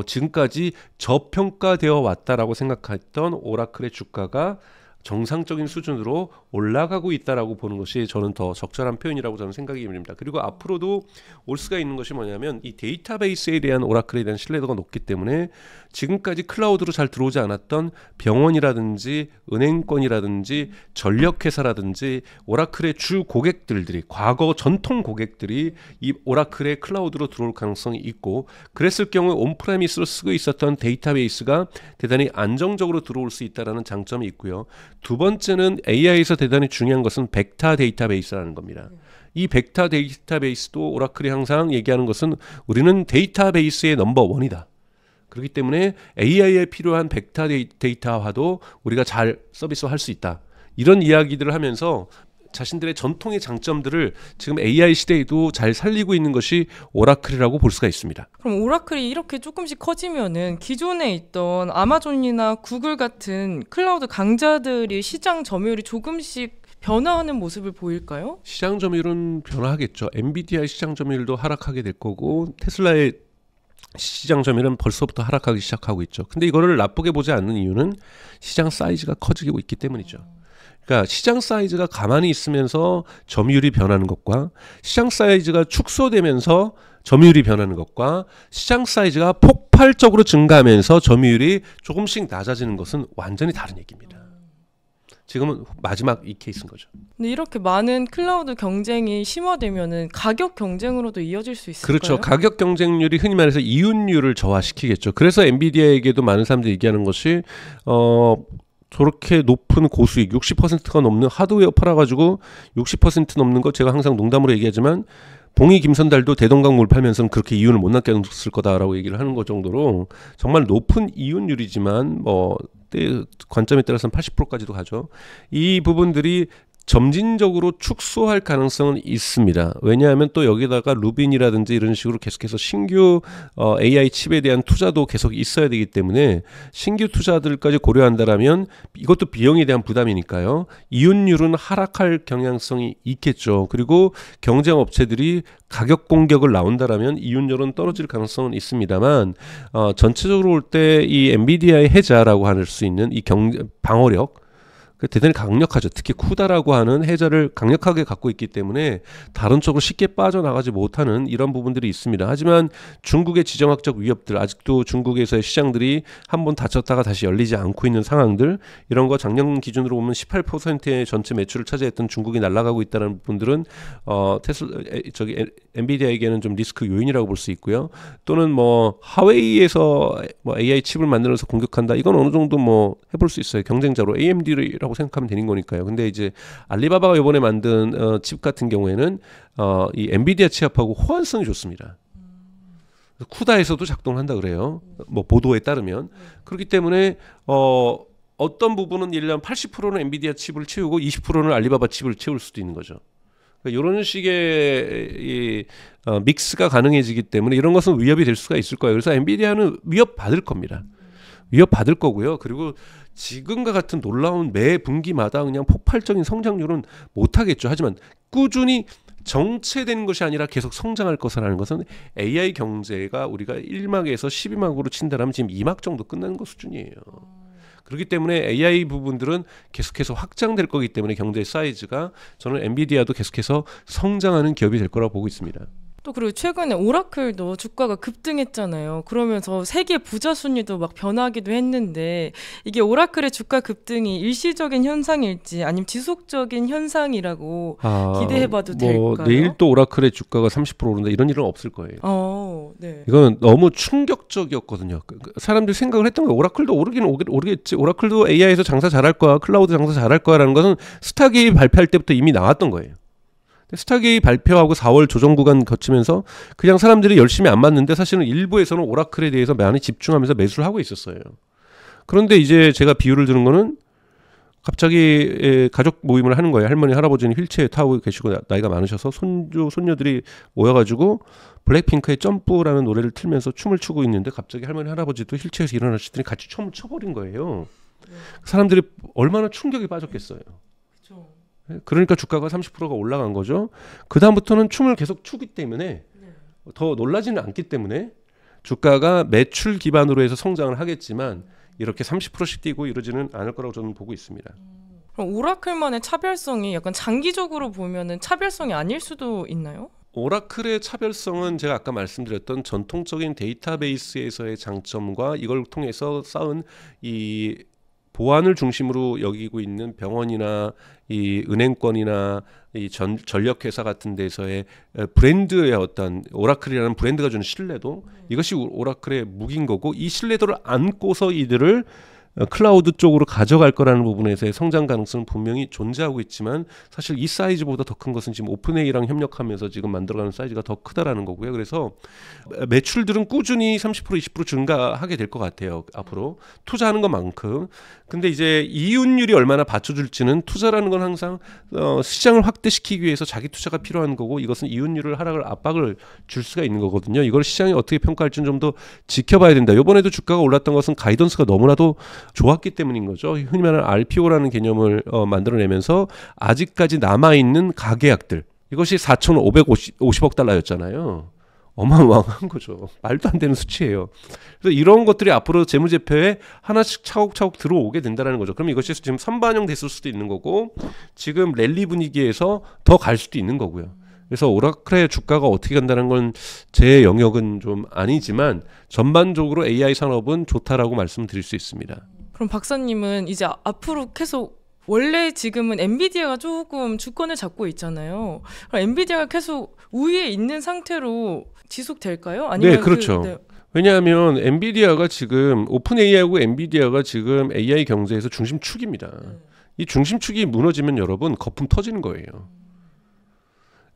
지금까지 저평가되어 왔다라고 생각했던 오라클의 주가가 정상적인 수준으로 올라가고 있다라고 보는 것이 저는 더 적절한 표현이라고 저는 생각이 듭니다. 그리고 앞으로도 올 수가 있는 것이 뭐냐면 이 데이터베이스에 대한 오라클에 대한 신뢰도가 높기 때문에 지금까지 클라우드로 잘 들어오지 않았던 병원이라든지 은행권이라든지 전력회사라든지 오라클의 주 고객들이 과거 전통 고객들이 이 오라클의 클라우드로 들어올 가능성이 있고 그랬을 경우 온프레미스로 쓰고 있었던 데이터베이스가 대단히 안정적으로 들어올 수 있다는 장점이 있고요. 두 번째는 AI에서 대단히 중요한 것은 벡터 데이터베이스라는 겁니다. 이 벡터 데이터베이스도 오라클이 항상 얘기하는 것은 우리는 데이터베이스의 넘버원이다. 그렇기 때문에 AI에 필요한 벡터 데이터화도 우리가 잘 서비스화할 수 있다. 이런 이야기들을 하면서 자신들의 전통의 장점들을 지금 AI 시대에도 잘 살리고 있는 것이 오라클이라고 볼 수가 있습니다. 그럼 오라클이 이렇게 조금씩 커지면은 기존에 있던 아마존이나 구글 같은 클라우드 강자들이 시장 점유율이 조금씩 변화하는 모습을 보일까요? 시장 점유율은 변화하겠죠. 엔비디아의 시장 점유율도 하락하게 될 거고 테슬라의 시장 점유율은 벌써부터 하락하기 시작하고 있죠. 근데 이거를 나쁘게 보지 않는 이유는 시장 사이즈가 커지고 있기 때문이죠. 그러니까 시장 사이즈가 가만히 있으면서 점유율이 변하는 것과 시장 사이즈가 축소되면서 점유율이 변하는 것과 시장 사이즈가 폭발적으로 증가하면서 점유율이 조금씩 낮아지는 것은 완전히 다른 얘기입니다. 지금은 마지막 이 케이스인 거죠. 근데 이렇게 많은 클라우드 경쟁이 심화되면은 가격 경쟁으로도 이어질 수 있을까요? 그렇죠. 가격 경쟁률이 흔히 말해서 이윤율을 저하시키겠죠. 그래서 엔비디아에게도 많은 사람들이 얘기하는 것이 저렇게 높은 고수익 60%가 넘는 하드웨어 팔아가지고 60% 넘는 거 제가 항상 농담으로 얘기하지만 봉이 김선달도 대동강물 팔면서는 그렇게 이윤을 못 남겼을 거다라고 얘기를 하는 것 정도로 정말 높은 이윤율이지만 관점에 따라서는 80%까지도 가죠. 이 부분들이 점진적으로 축소할 가능성은 있습니다. 왜냐하면 또 여기다가 루빈이라든지 이런 식으로 계속해서 신규 AI 칩에 대한 투자도 계속 있어야 되기 때문에 신규 투자들까지 고려한다라면 이것도 비용에 대한 부담이니까요. 이윤율은 하락할 경향성이 있겠죠. 그리고 경쟁 업체들이 가격 공격을 나온다라면 이윤율은 떨어질 가능성은 있습니다만 전체적으로 볼 때 이 엔비디아의 해자라고 할 수 있는 이 방어력 대단히 강력하죠. 특히 쿠다라고 하는 해자를 강력하게 갖고 있기 때문에 다른 쪽으로 쉽게 빠져나가지 못하는 이런 부분들이 있습니다. 하지만 중국의 지정학적 위협들, 아직도 중국에서의 시장들이 한번 닫혔다가 다시 열리지 않고 있는 상황들, 이런 거 작년 기준으로 보면 18%의 전체 매출을 차지했던 중국이 날아가고 있다는 부분들은 엔비디아에게는 좀 리스크 요인이라고 볼 수 있고요. 또는 하웨이에서 AI 칩을 만들어서 공격한다. 이건 어느 정도 해볼 수 있어요. 경쟁자로 AMD라고 생각하면 되는 거니까요. 근데 이제 알리바바가 이번에 만든 칩 같은 경우에는 이 엔비디아 칩하고 호환성이 좋습니다. 쿠다에서도 작동한다 그래요. 보도에 따르면. 그렇기 때문에 어떤 부분은 예를 들면 80%는 엔비디아 칩을 채우고 20%는 알리바바 칩을 채울 수도 있는 거죠. 그러니까 이런 식의 믹스가 가능해지기 때문에 이런 것은 위협이 될 수가 있을 거예요. 그래서 엔비디아는 위협 받을 겁니다. 위협 받을 거고요. 그리고 지금과 같은 놀라운 매 분기마다 그냥 폭발적인 성장률은 못하겠죠. 하지만 꾸준히 정체되는 것이 아니라 계속 성장할 것이라는 것은 AI 경제가 우리가 1막에서 12막으로 친다면 지금 2막 정도 끝나는 것 수준이에요. 그렇기 때문에 AI 부분들은 계속해서 확장될 거기 때문에 경제 사이즈가 저는 엔비디아도 계속해서 성장하는 기업이 될 거라고 보고 있습니다. 또 그리고 최근에 오라클도 주가가 급등했잖아요. 그러면서 세계 부자 순위도 막 변하기도 했는데 이게 오라클의 주가 급등이 일시적인 현상일지 아니면 지속적인 현상이라고 기대해봐도 될까요? 내일 또 오라클의 주가가 30% 오른다 이런 일은 없을 거예요. 네. 이거는 너무 충격적이었거든요. 사람들이 생각을 했던 거예요. 오라클도 오르겠지. 오라클도 AI에서 장사 잘할 거야. 클라우드 장사 잘할 거야라는 것은 스타게이 발표할 때부터 이미 나왔던 거예요. 스타게이 발표하고 4월 조정 구간 거치면서 그냥 사람들이 열심히 안 맞는데 사실은 일부에서는 오라클에 대해서 많이 집중하면서 매수를 하고 있었어요. 그런데 이제 제가 비유를 드는 거는 갑자기 가족 모임을 하는 거예요. 할머니, 할아버지는 휠체어에 타고 계시고 나이가 많으셔서 손주, 손녀들이 모여가지고 블랙핑크의 점프라는 노래를 틀면서 춤을 추고 있는데 갑자기 할머니, 할아버지도 휠체어에서 일어나시더니 같이 춤을 춰버린 거예요. 사람들이 얼마나 충격이 빠졌겠어요. 그러니까 주가가 30%가 올라간 거죠. 그 다음부터는 춤을 계속 추기 때문에 더 놀라지는 않기 때문에 주가가 매출 기반으로 해서 성장을 하겠지만 이렇게 30%씩 뛰고 이러지는 않을 거라고 저는 보고 있습니다. 그럼 오라클만의 차별성이 약간 장기적으로 보면은 차별성이 아닐 수도 있나요? 오라클의 차별성은 제가 아까 말씀드렸던 전통적인 데이터베이스에서의 장점과 이걸 통해서 쌓은 이 보안을 중심으로 여기고 있는 병원이나 이 은행권이나 이 전력회사 같은 데서의 브랜드의 어떤 오라클이라는 브랜드가 주는 신뢰도 이것이 오라클의 무기인 거고 이 신뢰도를 안고서 이들을 클라우드 쪽으로 가져갈 거라는 부분에서의 성장 가능성은 분명히 존재하고 있지만 사실 이 사이즈보다 더 큰 것은 지금 오픈AI랑 협력하면서 지금 만들어가는 사이즈가 더 크다라는 거고요. 그래서 매출들은 꾸준히 30% 20% 증가하게 될 것 같아요. 앞으로 투자하는 것만큼. 근데 이제 이윤율이 얼마나 받쳐줄지는 투자라는 건 항상 시장을 확대시키기 위해서 자기 투자가 필요한 거고 이것은 이윤율을 하락을 압박을 줄 수가 있는 거거든요. 이걸 시장이 어떻게 평가할지는 좀 더 지켜봐야 된다. 이번에도 주가가 올랐던 것은 가이던스가 너무나도 좋았기 때문인 거죠. 흔히 말하는 RPO라는 개념을 만들어내면서 아직까지 남아있는 가계약들 이것이 4,550억 달러였잖아요. 어마어마한 거죠. 말도 안 되는 수치예요. 그래서 이런 것들이 앞으로 재무제표에 하나씩 차곡차곡 들어오게 된다는 거죠. 그럼 이것이 지금 선반영 됐을 수도 있는 거고 지금 랠리 분위기에서 더 갈 수도 있는 거고요. 그래서 오라클의 주가가 어떻게 간다는 건 제 영역은 좀 아니지만 전반적으로 AI 산업은 좋다라고 말씀드릴 수 있습니다. 그럼 박사님은 이제 앞으로 계속 원래 지금은 엔비디아가 조금 주권을 잡고 있잖아요. 그럼 엔비디아가 계속 우위에 있는 상태로 지속될까요? 아니면 네, 그렇죠. 왜냐하면 엔비디아가 지금 오픈AI하고 엔비디아가 지금 AI 경제에서 중심축입니다. 이 중심축이 무너지면 여러분 거품 터지는 거예요.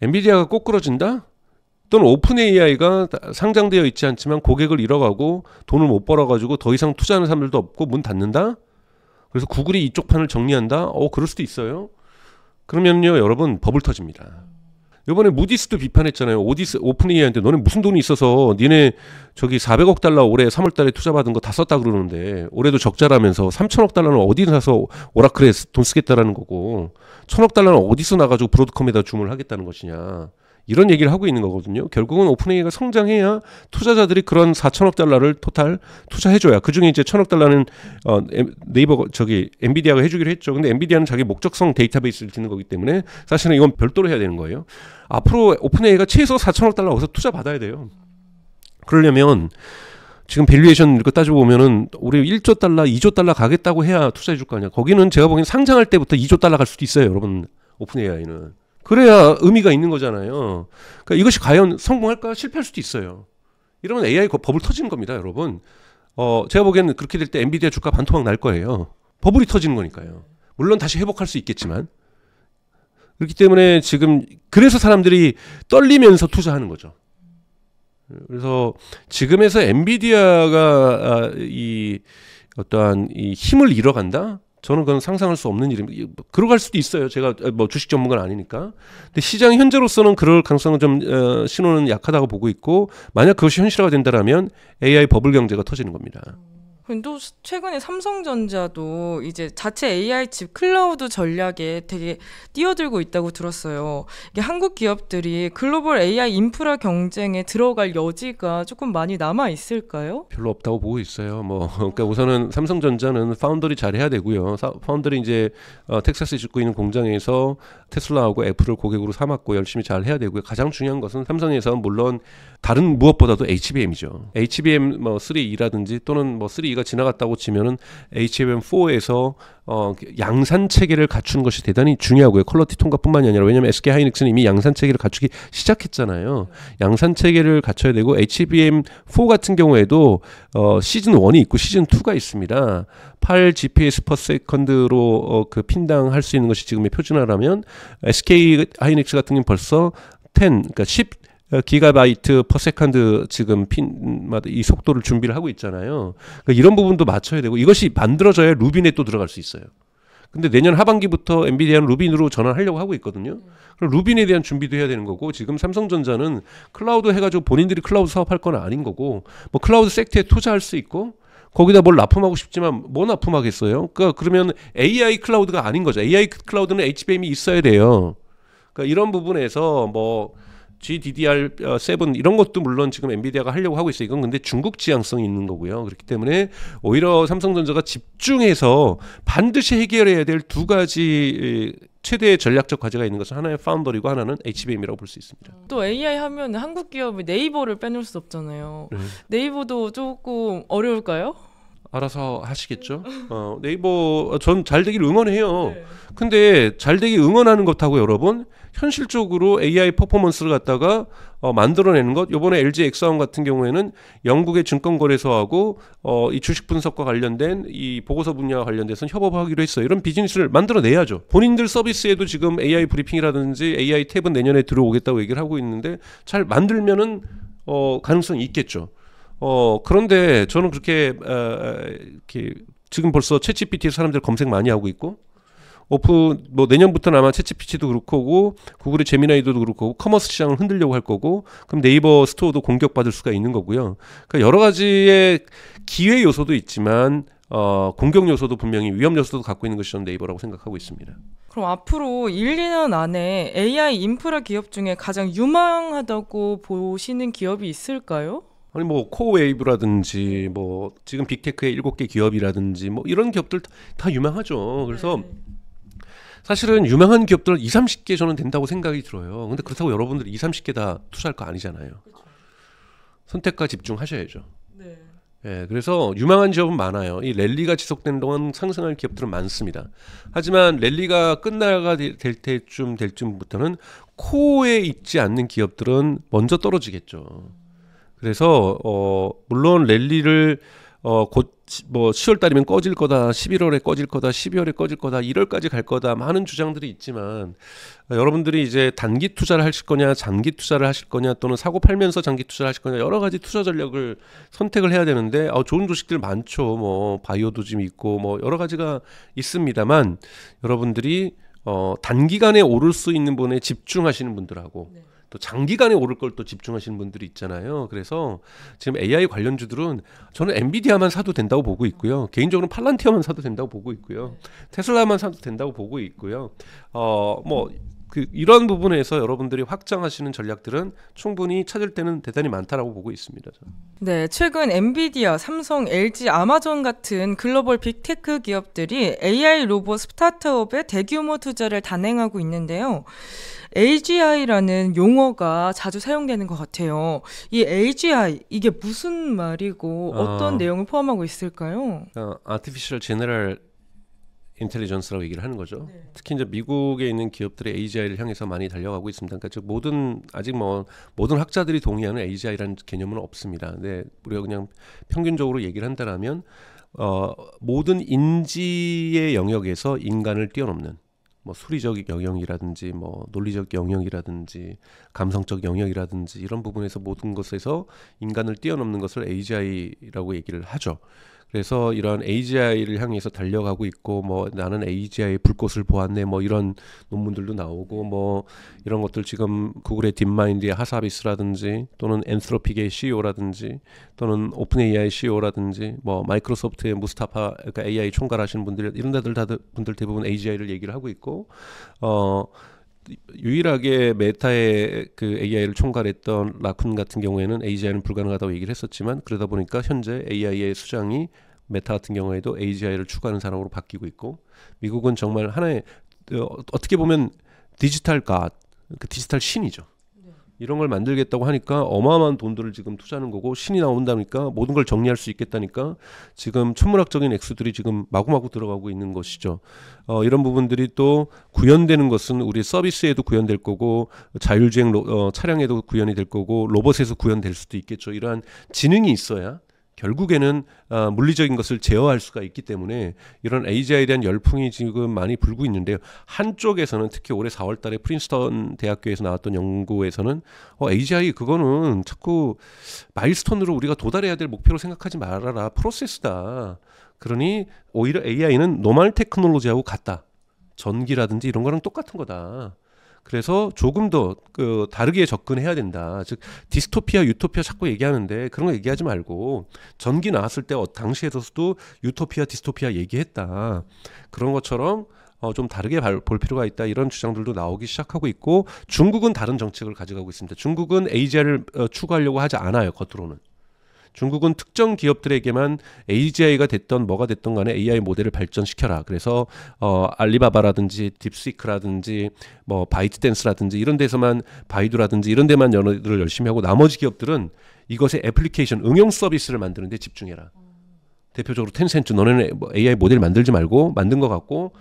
엔비디아가 꼬꾸러진다? 또는 오픈AI가 상장되어 있지 않지만 고객을 잃어가고 돈을 못 벌어가지고 더 이상 투자하는 사람들도 없고 문 닫는다? 그래서 구글이 이쪽 판을 정리한다? 그럴 수도 있어요. 그러면요 여러분 버블 터집니다. 이번에 무디스도 비판했잖아요. 오픈AI한테 너네 무슨 돈이 있어서 니네 저기 400억 달러 올해 3월 달에 투자받은 거 다 썼다 그러는데 올해도 적자라면서 3천억 달러는 어디 사서 오라클에 돈 쓰겠다라는 거고 1,000억 달러는 어디서 나가지고 브로드컴에다 주문을 하겠다는 것이냐. 이런 얘기를 하고 있는 거거든요. 결국은 오픈AI가 성장해야 투자자들이 그런 4천억 달러를 토탈 투자해줘야 그중에 이제 1,000억 달러는 네이버 엔비디아가 해주기로 했죠. 근데 엔비디아는 자기 목적성 데이터베이스를 짓는 거기 때문에 사실은 이건 별도로 해야 되는 거예요. 앞으로 오픈AI가 최소 4천억 달러 어디서 투자 받아야 돼요. 그러려면 지금 밸류에이션 이렇게 따져보면은 우리 1조 달러, 2조 달러 가겠다고 해야 투자해 줄 거 아니야. 거기는 제가 보기엔 상장할 때부터 2조 달러 갈 수도 있어요, 여러분. 오픈AI는. 그래야 의미가 있는 거잖아요. 그러니까 이것이 과연 성공할까 실패할 수도 있어요. 이러면 AI 버블 터지는 겁니다, 여러분. 제가 보기에는 그렇게 될 때 엔비디아 주가 반토막 날 거예요. 버블이 터지는 거니까요. 물론 다시 회복할 수 있겠지만. 그렇기 때문에 지금 그래서 사람들이 떨리면서 투자하는 거죠. 그래서 지금에서 엔비디아가 이 어떠한 이 힘을 잃어간다? 저는 그건 상상할 수 없는 일입니다. 그러갈 수도 있어요. 제가 뭐 주식 전문가는 아니니까. 근데 시장 현재로서는 그럴 가능성은 좀 신호는 약하다고 보고 있고 만약 그것이 현실화가 된다라면 AI 버블 경제가 터지는 겁니다. 또 최근에 삼성전자도 이제 자체 AI 칩 클라우드 전략에 되게 뛰어들고 있다고 들었어요. 이게 한국 기업들이 글로벌 AI 인프라 경쟁에 들어갈 여지가 조금 많이 남아 있을까요? 별로 없다고 보고 있어요. 뭐 그러니까 우선은 삼성전자는 파운더리 잘해야 되고요. 파운더리 이제 텍사스에 짓고 있는 공장에서 테슬라하고 애플을 고객으로 삼았고 열심히 잘 해야 되고요. 가장 중요한 것은 삼성에서 물론 다른 무엇보다도 HBM이죠. HBM 뭐 3E라든지 또는 뭐 3E가 지나갔다고 치면은 HBM4에서 양산 체계를 갖추는 것이 대단히 중요하고요. 퀄리티 통과뿐만이 아니라 왜냐하면 SK 하이닉스는 이미 양산 체계를 갖추기 시작했잖아요. 양산 체계를 갖춰야 되고 HBM4 같은 경우에도 시즌 1이 있고 시즌 2가 있습니다. 8 GPS per second로 그 핀당 할 수 있는 것이 지금의 표준화라면 SK 하이닉스 같은 경우는 벌써 10, 그러니까 10 기가바이트 퍼 세컨드 지금 핀마다 이 속도를 준비를 하고 있잖아요. 그러니까 이런 부분도 맞춰야 되고 이것이 만들어져야 루빈에 또 들어갈 수 있어요. 근데 내년 하반기부터 엔비디아는 루빈으로 전환하려고 하고 있거든요. 그럼 루빈에 대한 준비도 해야 되는 거고 지금 삼성전자는 클라우드 해가지고 본인들이 클라우드 사업할 건 아닌 거고 뭐 클라우드 섹터에 투자할 수 있고 거기다 뭘 납품하고 싶지만 뭐 납품하겠어요? 그러니까 그러면 AI 클라우드가 아닌 거죠. AI 클라우드는 HBM이 있어야 돼요. 그러니까 이런 부분에서 뭐 GDDR7 이런 것도 물론 지금 엔비디아가 하려고 하고 있어요. 이건 근데 중국 지향성이 있는 거고요. 그렇기 때문에 오히려 삼성전자가 집중해서 반드시 해결해야 될 두 가지 최대의 전략적 과제가 있는 것은 하나는 파운더리고 하나는 HBM이라고 볼 수 있습니다. 또 AI 하면 한국 기업이 네이버를 빼놓을 수 없잖아요. 네이버도 조금 어려울까요? 알아서 하시겠죠. 네이버 전 잘 되기를 응원해요. 근데 잘 되기 응원하는 것하고 여러분 현실적으로 AI 퍼포먼스를 갖다가 만들어내는 것. 이번에 LG 엑사원 같은 경우에는 영국의 증권거래소하고 이 주식 분석과 관련된 이 보고서 분야와 관련돼서 협업하기로 했어요. 이런 비즈니스를 만들어내야죠. 본인들 서비스에도 지금 AI 브리핑이라든지 AI 탭은 내년에 들어오겠다고 얘기를 하고 있는데 잘 만들면은 가능성이 있겠죠. 그런데 저는 그렇게 지금 벌써 챗GPT 사람들 검색 많이 하고 있고 뭐 내년부터는 아마 챗GPT도 그렇고 구글의 제미나이도 그렇고 커머스 시장을 흔들려고 할 거고 그럼 네이버 스토어도 공격받을 수가 있는 거고요. 그러니까 여러 가지의 기회 요소도 있지만 공격 요소도 분명히 위험 요소도 갖고 있는 것이 저는 네이버라고 생각하고 있습니다. 그럼 앞으로 1, 2년 안에 AI 인프라 기업 중에 가장 유망하다고 보시는 기업이 있을까요? 아니 뭐 코웨이브라든지 뭐 지금 빅테크의 7개 기업이라든지 뭐 이런 기업들 다 유명하죠. 그래서 사실은 유명한 기업들 20, 30개 저는 된다고 생각이 들어요. 근데 그렇다고 여러분들이 20, 30개 다 투자할 거 아니잖아요. 선택과 집중하셔야죠. 예, 그래서 유망한 기업은 많아요. 이 랠리가 지속되는 동안 상승할 기업들은 많습니다. 하지만 랠리가 끝나가 될 때쯤부터는 코어에 있지 않는 기업들은 먼저 떨어지겠죠. 그래서 물론 랠리를 곧 뭐 10월 달이면 꺼질 거다, 11월에 꺼질 거다, 12월에 꺼질 거다, 1월까지 갈 거다 많은 주장들이 있지만 여러분들이 이제 단기 투자를 하실 거냐, 장기 투자를 하실 거냐, 또는 사고 팔면서 장기 투자를 하실 거냐 여러 가지 투자 전략을 선택을 해야 되는데 좋은 주식들 많죠. 뭐 바이오도 좀 있고 뭐 여러 가지가 있습니다만 여러분들이 단기간에 오를 수 있는 분에 집중하시는 분들하고 또 장기간에 오를 걸 또 집중하시는 분들이 있잖아요. 그래서 지금 AI 관련주들은 저는 엔비디아만 사도 된다고 보고 있고요. 개인적으로는 팔란티어만 사도 된다고 보고 있고요. 테슬라만 사도 된다고 보고 있고요. 이런 부분에서 여러분들이 확장하시는 전략들은 충분히 찾을 때는 대단히 많다라고 보고 있습니다. 저는. 네, 최근 엔비디아, 삼성, LG, 아마존 같은 글로벌 빅테크 기업들이 AI 로봇 스타트업에 대규모 투자를 단행하고 있는데요. AGI라는 용어가 자주 사용되는 것 같아요. 이 AGI, 이게 무슨 말이고 어떤 내용을 포함하고 있을까요? Artificial General 인텔리전스라고 얘기를 하는 거죠. 특히 이제 미국에 있는 기업들의 AGI를 향해서 많이 달려가고 있습니다. 그러니까 아직 모든 학자들이 동의하는 AGI라는 개념은 없습니다. 근데 우리가 그냥 평균적으로 얘기를 한다라면 모든 인지의 영역에서 인간을 뛰어넘는 뭐 수리적 영역이라든지 뭐 논리적 영역이라든지 감성적 영역이라든지 이런 부분에서 모든 것에서 인간을 뛰어넘는 것을 AGI라고 얘기를 하죠. 그래서 이런 AGI를 향해서 달려가고 있고 뭐 나는 AGI 불꽃을 보았네 뭐 이런 논문들도 나오고 뭐 이런 것들 지금 구글의 딥마인드의 하사비스라든지 또는 엔트로픽의 CEO라든지 또는 오픈AI CEO라든지 뭐 마이크로소프트의 무스타파 그러니까 AI 총괄하시는 분들 이런 분들 대부분 AGI를 얘기를 하고 있고 유일하게 메타의 그 AI를 총괄했던 라쿤 같은 경우에는 AGI는 불가능하다고 얘기를 했었지만 그러다 보니까 현재 AI의 수장이 메타 같은 경우에도 AGI를 추구하는 사람으로 바뀌고 있고 미국은 정말 하나의 어떻게 보면 디지털 갓, 그 디지털 신이죠. 이런 걸 만들겠다고 하니까 어마어마한 돈들을 지금 투자하는 거고 신이 나온다니까 모든 걸 정리할 수 있겠다니까 지금 천문학적인 액수들이 지금 마구마구 들어가고 있는 것이죠. 이런 부분들이 또 구현되는 것은 우리 서비스에도 구현될 거고 자율주행 차량에도 구현이 될 거고 로봇에서 구현될 수도 있겠죠. 이러한 지능이 있어야 결국에는 물리적인 것을 제어할 수가 있기 때문에 이런 AGI에 대한 열풍이 지금 많이 불고 있는데요. 한쪽에서는 특히 올해 4월 달에 프린스턴 대학교에서 나왔던 연구에서는 AGI 그거는 자꾸 마일스톤으로 우리가 도달해야 될 목표로 생각하지 말아라. 프로세스다. 그러니 오히려 AI는 노멀 테크놀로지하고 같다. 전기라든지 이런 거랑 똑같은 거다. 그래서 조금 더 다르게 접근해야 된다. 즉 디스토피아, 유토피아 자꾸 얘기하는데 그런 거 얘기하지 말고 전기 나왔을 때 당시에서도 유토피아, 디스토피아 얘기했다. 그런 것처럼 좀 다르게 볼 필요가 있다. 이런 주장들도 나오기 시작하고 있고 중국은 다른 정책을 가져가고 있습니다. 중국은 AGI를 추구하려고 하지 않아요. 겉으로는. 중국은 특정 기업들에게만 AGI가 됐던 뭐가 됐던 간에 AI 모델을 발전시켜라. 그래서 알리바바라든지 딥시크라든지 뭐 바이트댄스라든지 이런 데서만 바이두라든지 이런 데만 연어들을 열심히 하고 나머지 기업들은 이것의 애플리케이션 응용 서비스를 만드는 데 집중해라. 대표적으로 텐센트 너네는 AI 모델 만들지 말고 만든 것 같고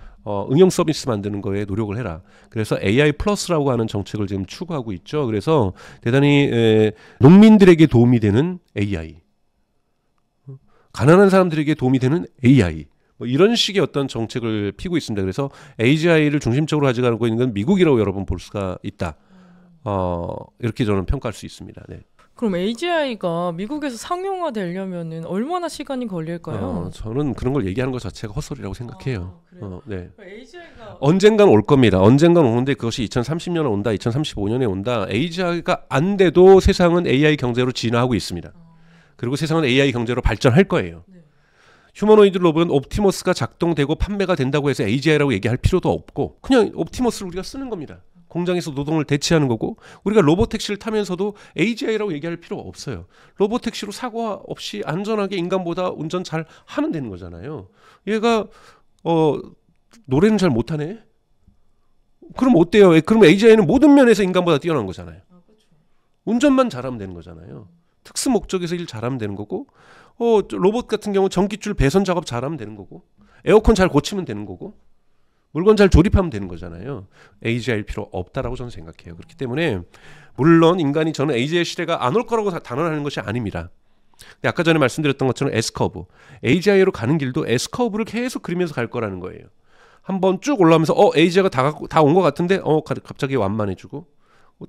응용 서비스 만드는 거에 노력을 해라. 그래서 AI 플러스라고 하는 정책을 지금 추구하고 있죠. 그래서 대단히 농민들에게 도움이 되는 AI, 가난한 사람들에게 도움이 되는 AI 뭐 이런 식의 어떤 정책을 피고 있습니다. 그래서 AGI를 중심적으로 가져가고 있는 건 미국이라고 여러분 볼 수가 있다. 이렇게 저는 평가할 수 있습니다. 네. 그럼 AGI가 미국에서 상용화 되려면은 얼마나 시간이 걸릴까요? 저는 그런 걸 얘기하는 것 자체가 헛소리라고 생각해요. 네. AGI가 언젠간 올 겁니다. 언젠간 오는데 그것이 2030년에 온다, 2035년에 온다. AGI가 안 돼도 세상은 AI 경제로 진화하고 있습니다. 그리고 세상은 AI 경제로 발전할 거예요. 네. 휴머노이드 로봇은 옵티머스가 작동되고 판매가 된다고 해서 AGI라고 얘기할 필요도 없고 그냥 옵티머스를 우리가 쓰는 겁니다. 공장에서 노동을 대체하는 거고 우리가 로봇택시를 타면서도 AGI라고 얘기할 필요가 없어요. 로봇택시로 사고 없이 안전하게 인간보다 운전 잘 하면 되는 거잖아요. 얘가 노래는 잘 못하네? 그럼 어때요? 그럼 AGI는 모든 면에서 인간보다 뛰어난 거잖아요. 운전만 잘하면 되는 거잖아요. 특수 목적에서 일 잘하면 되는 거고 로봇 같은 경우 전기줄 배선 작업 잘하면 되는 거고 에어컨 잘 고치면 되는 거고 물건 잘 조립하면 되는 거잖아요. AGI일 필요 없다라고 저는 생각해요. 그렇기 때문에 물론 인간이 저는 AGI 시대가 안 올 거라고 단언하는 것이 아닙니다. 근데 아까 전에 말씀드렸던 것처럼 S커브, AGI로 가는 길도 S커브를 계속 그리면서 갈 거라는 거예요. 한번 쭉 올라오면서 AGI가 다 온 것 같은데 갑자기 완만해지고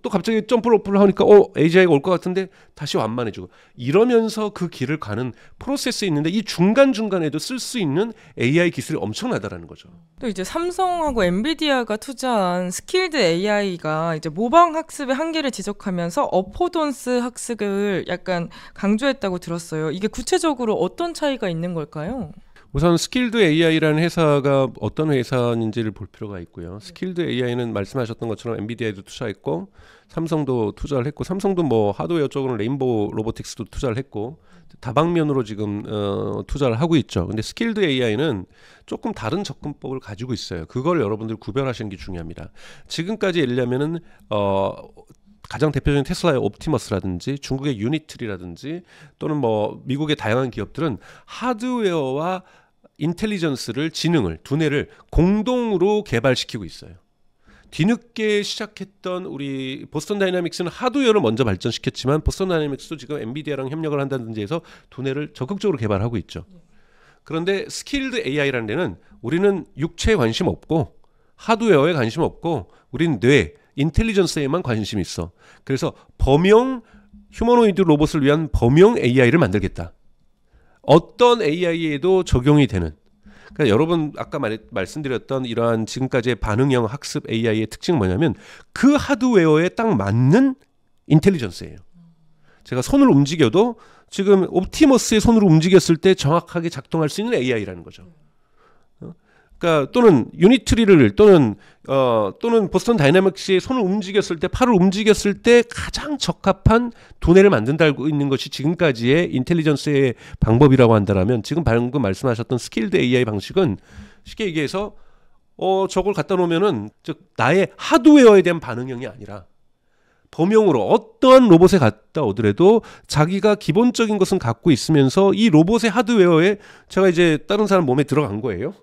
또 갑자기 점프를 하니까 AGI가 올 것 같은데 다시 완만해지고 이러면서 그 길을 가는 프로세스에 있는데 이 중간중간에도 쓸 수 있는 AI 기술이 엄청나다라는 거죠. 또 이제 삼성하고 엔비디아가 투자한 스킬드 AI가 이제 모방 학습의 한계를 지적하면서 어포던스 학습을 약간 강조했다고 들었어요. 이게 구체적으로 어떤 차이가 있는 걸까요? 우선 스킬드 AI라는 회사가 어떤 회사인지를 볼 필요가 있고요. 스킬드 AI는 말씀하셨던 것처럼 엔비디아에도 투자했고 삼성도 투자를 했고 삼성도 뭐 하드웨어 쪽으로는 레인보우 로보틱스도 투자를 했고 다방면으로 지금 투자를 하고 있죠. 근데 스킬드 AI는 조금 다른 접근법을 가지고 있어요. 그걸 여러분들 구별하시는 게 중요합니다. 지금까지 예를 들면은 가장 대표적인 테슬라의 옵티머스라든지 중국의 유니트리라든지 또는 뭐 미국의 다양한 기업들은 하드웨어와 인텔리전스를 지능을 두뇌를 공동으로 개발시키고 있어요. 뒤늦게 시작했던 우리 보스턴 다이나믹스는 하드웨어를 먼저 발전시켰지만 보스턴 다이나믹스도 지금 엔비디아랑 협력을 한다든지 해서 두뇌를 적극적으로 개발하고 있죠. 그런데 스킬드 AI라는 데는 우리는 육체에 관심 없고 하드웨어에 관심 없고 우리는 뇌 인텔리전스에만 관심이 있어. 그래서 범용 휴머노이드 로봇을 위한 범용 AI를 만들겠다. 어떤 AI에도 적용이 되는. 그러니까 여러분 아까 말씀드렸던 이러한 지금까지의 반응형 학습 AI의 특징은 뭐냐면 그 하드웨어에 딱 맞는 인텔리전스예요. 제가 손을 움직여도 지금 옵티머스의 손을 움직였을 때 정확하게 작동할 수 있는 AI라는 거죠. 그러니까 또는 유니트리를 또는 보스턴 다이나믹스의 손을 움직였을 때 팔을 움직였을 때 가장 적합한 두뇌를 만든다고 있는 것이 지금까지의 인텔리전스의 방법이라고 한다면 지금 방금 말씀하셨던 스킬드 AI 방식은 쉽게 얘기해서 저걸 갖다 놓으면은 즉 나의 하드웨어에 대한 반응형이 아니라 범용으로 어떠한 로봇에 갖다 오더라도 자기가 기본적인 것은 갖고 있으면서 이 로봇의 하드웨어에 제가 이제 다른 사람 몸에 들어간 거예요.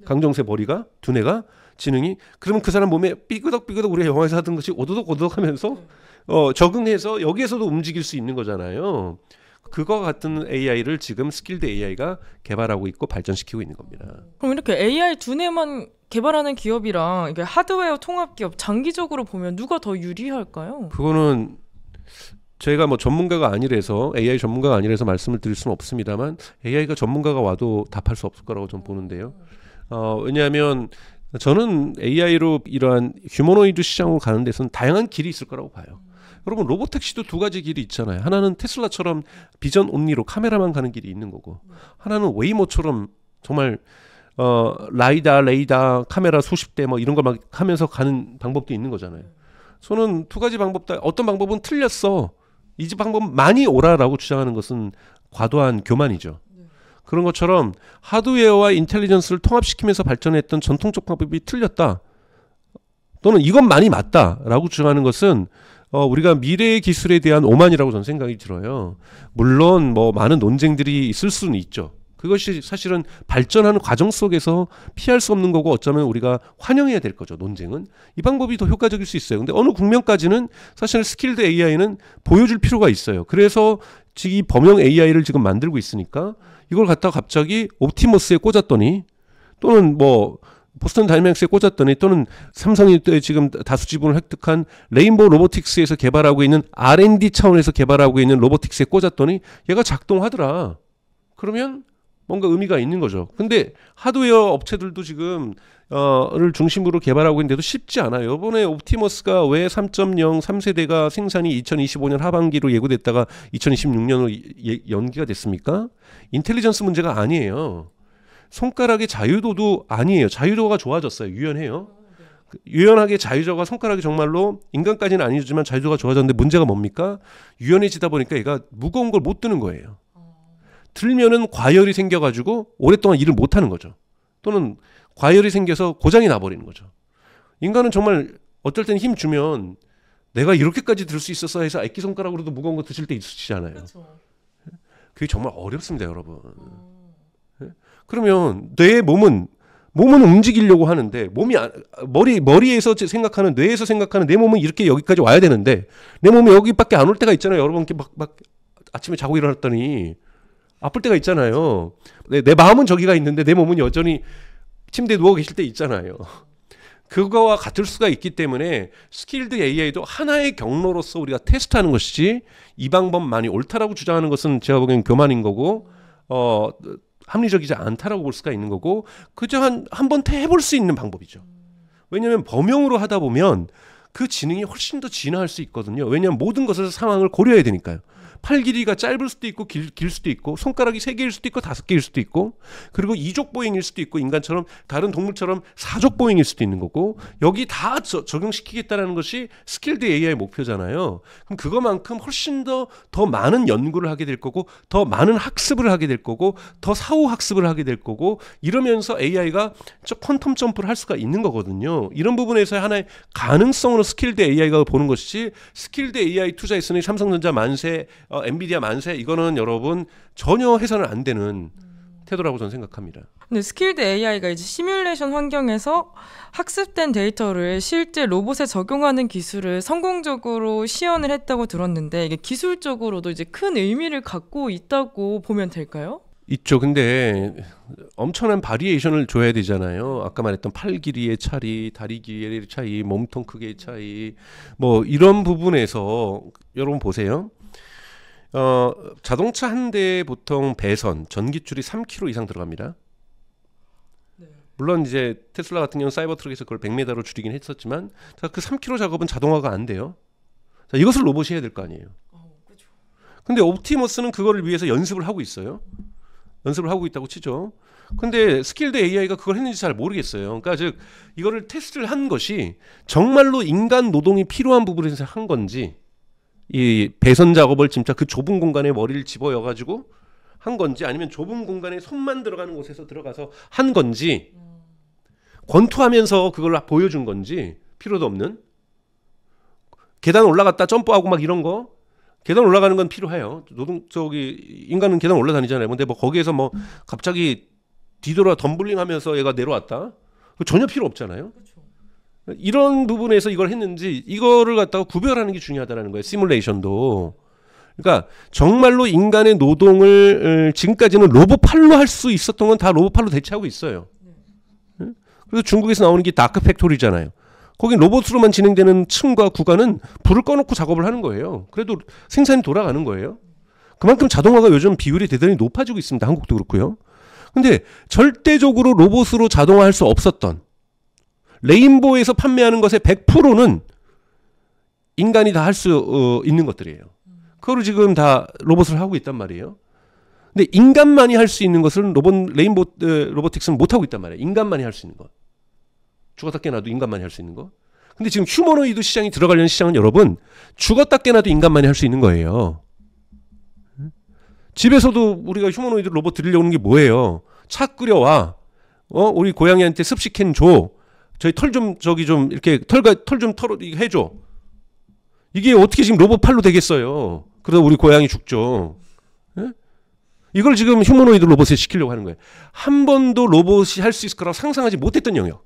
강정세 머리가 두뇌가 지능이 그러면 그 사람 몸에 삐그덕삐그덕 우리가 영화에서 하던 것이 오도독오도독 하면서 적응해서 여기에서도 움직일 수 있는 거잖아요. 그거 같은 AI를 지금 스킬드 AI가 개발하고 있고 발전시키고 있는 겁니다. 그럼 이렇게 AI 두뇌만 개발하는 기업이랑 이게 하드웨어 통합 기업 장기적으로 보면 누가 더 유리할까요? 그거는 저희가 뭐 전문가가 아니라서 AI 전문가가 아니라서 말씀을 드릴 수는 없습니다만 AI가 전문가가 와도 답할 수 없을 거라고 저는 보는데요. 왜냐하면 저는 AI로 이러한 휴머노이드 시장으로 가는 데서는 다양한 길이 있을 거라고 봐요. 여러분 로보택시도 두 가지 길이 있잖아요. 하나는 테슬라처럼 비전 온리로 카메라만 가는 길이 있는 거고 하나는 웨이모처럼 정말 레이다 카메라 수십 대 뭐 이런 걸 막 하면서 가는 방법도 있는 거잖아요. 저는 두 가지 방법 다 어떤 방법은 틀렸어. 이 집 방법 많이 오라라고 주장하는 것은 과도한 교만이죠. 그런 것처럼 하드웨어와 인텔리전스를 통합시키면서 발전했던 전통적 방법이 틀렸다. 또는 이건 많이 맞다라고 주장하는 것은 우리가 미래의 기술에 대한 오만이라고 저는 생각이 들어요. 물론 뭐 많은 논쟁들이 있을 수는 있죠. 그것이 사실은 발전하는 과정 속에서 피할 수 없는 거고 어쩌면 우리가 환영해야 될 거죠. 논쟁은. 이 방법이 더 효과적일 수 있어요. 근데 어느 국면까지는 사실 스킬드 AI는 보여줄 필요가 있어요. 그래서 이 범용 AI를 지금 만들고 있으니까 이걸 갖다가 갑자기 옵티머스에 꽂았더니 또는 뭐 보스턴 다이내믹스에 꽂았더니 또는 삼성이 지금 다수 지분을 획득한 레인보우 로보틱스에서 개발하고 있는 R&D 차원에서 개발하고 있는 로보틱스에 꽂았더니 얘가 작동하더라. 그러면 뭔가 의미가 있는 거죠. 근데 하드웨어 업체들도 지금 를 중심으로 개발하고 있는데도 쉽지 않아요. 이번에 옵티머스가 왜 3.0 3세대가 생산이 2025년 하반기로 예고됐다가 2026년으로 연기가 됐습니까? 인텔리전스 문제가 아니에요. 손가락의 자유도도 아니에요. 자유도가 좋아졌어요. 유연해요. 유연하게 자유도가 손가락이 정말로 인간까지는 아니지만 자유도가 좋아졌는데 문제가 뭡니까? 유연해지다 보니까 얘가 무거운 걸 못 드는 거예요. 들면은 과열이 생겨가지고 오랫동안 일을 못하는 거죠. 또는 과열이 생겨서 고장이 나버리는 거죠. 인간은 정말 어떨 땐 힘 주면 내가 이렇게까지 들 수 있었어 해서 액기손가락으로도 무거운 거 드실 때 있으시잖아요. 그렇죠. 그게 정말 어렵습니다, 여러분. 그러면 내 몸은 움직이려고 하는데 머리에서 생각하는 뇌에서 생각하는 내 몸은 이렇게 여기까지 와야 되는데 내 몸이 여기밖에 안 올 때가 있잖아요. 여러분 막 아침에 자고 일어났더니 아플 때가 있잖아요. 내 마음은 저기가 있는데 내 몸은 여전히 침대에 누워 계실 때 있잖아요. 그거와 같을 수가 있기 때문에 스킬드 AI도 하나의 경로로서 우리가 테스트하는 것이지 이 방법만이 옳다라고 주장하는 것은 제가 보기엔 교만인 거고 합리적이지 않다라고 볼 수가 있는 거고 그저 한번 해볼 수 있는 방법이죠. 왜냐하면 범용으로 하다 보면 그 지능이 훨씬 더 진화할 수 있거든요. 왜냐하면 모든 것을 상황을 고려해야 되니까요. 팔 길이가 짧을 수도 있고 길 수도 있고 손가락이 3개일 수도 있고 5개일 수도 있고 그리고 이족 보행일 수도 있고 인간처럼 다른 동물처럼 사족 보행일 수도 있는 거고 여기 다 적용시키겠다는 것이 스킬드 AI의 목표잖아요. 그럼 그거만큼 훨씬 더 많은 연구를 하게 될 거고 더 많은 학습을 하게 될 거고 더 사후 학습을 하게 될 거고 이러면서 AI가 퀀텀 점프를 할 수가 있는 거거든요. 이런 부분에서 하나의 가능성으로 스킬드 AI가 보는 것이지 스킬드 AI 투자했으니 삼성전자 만세 엔비디아 만세 이거는 여러분 전혀 해서는 안 되는 태도라고 저는 생각합니다. 근데 스킬드 AI가 이제 시뮬레이션 환경에서 학습된 데이터를 실제 로봇에 적용하는 기술을 성공적으로 시연을 했다고 들었는데 이게 기술적으로도 이제 큰 의미를 갖고 있다고 보면 될까요? 있죠. 근데 엄청난 바리에이션을 줘야 되잖아요. 아까 말했던 팔 길이의 차이, 다리 길이의 차이, 몸통 크기의 차이 뭐 이런 부분에서 여러분 보세요. 자동차 한 대에 보통 배선, 전기줄이 3km 이상 들어갑니다. 물론 이제 테슬라 같은 경우는 사이버트럭에서 그걸 100m로 줄이긴 했었지만 자, 그 3km 작업은 자동화가 안 돼요. 자, 이것을 로봇이 해야 될 거 아니에요. 근데 옵티머스는 그거를 위해서 연습을 하고 있어요. 연습을 하고 있다고 치죠. 근데 스킬드 AI가 그걸 했는지 잘 모르겠어요. 그러니까 즉 이거를 테스트를 한 것이 정말로 인간 노동이 필요한 부분에서 한 건지 이 배선 작업을 진짜 그 좁은 공간에 머리를 집어여 가지고 한 건지 아니면 좁은 공간에 손만 들어가는 곳에서 들어가서 한 건지 권투하면서 그걸 보여준 건지 필요도 없는 계단 올라갔다 점프하고 막 이런 거 계단 올라가는 건 필요해요. 인간은 계단 올라다니잖아요. 근데 뭐 거기에서 뭐 갑자기 뒤돌아 덤블링하면서 얘가 내려왔다. 전혀 필요 없잖아요. 이런 부분에서 이걸 했는지 이거를 갖다가 구별하는 게 중요하다는 거예요. 시뮬레이션도. 그러니까 정말로 인간의 노동을 지금까지는 로봇 팔로 할 수 있었던 건 다 로봇 팔로 대체하고 있어요. 그래서 중국에서 나오는 게 다크 팩토리잖아요. 거긴 로봇으로만 진행되는 층과 구간은 불을 꺼놓고 작업을 하는 거예요. 그래도 생산이 돌아가는 거예요. 그만큼 자동화가 요즘 비율이 대단히 높아지고 있습니다. 한국도 그렇고요. 근데 절대적으로 로봇으로 자동화할 수 없었던 레인보우에서 판매하는 것의 100%는 인간이 다 할 수 있는 것들이에요. 그거를 지금 다 로봇을 하고 있단 말이에요. 근데 인간만이 할 수 있는 것을 레인보우 로보틱스는 못 하고 있단 말이에요. 인간만이 할 수 있는 것. 죽었다 깨나도 인간만이 할 수 있는 거. 근데 지금 휴머노이드 시장이 들어가려는 시장은 여러분 죽었다 깨나도 인간만이 할 수 있는 거예요. 집에서도 우리가 휴머노이드 로봇 들이려는 게 뭐예요? 차 끓여와. 우리 고양이한테 습식캔 줘. 저희 털 좀 이렇게 털 좀 털어 해줘. 이게 어떻게 지금 로봇 팔로 되겠어요? 그러다 우리 고양이 죽죠. 예? 이걸 지금 휴머노이드 로봇에 시키려고 하는 거예요. 한 번도 로봇이 할 수 있을 거라고 상상하지 못했던 영역.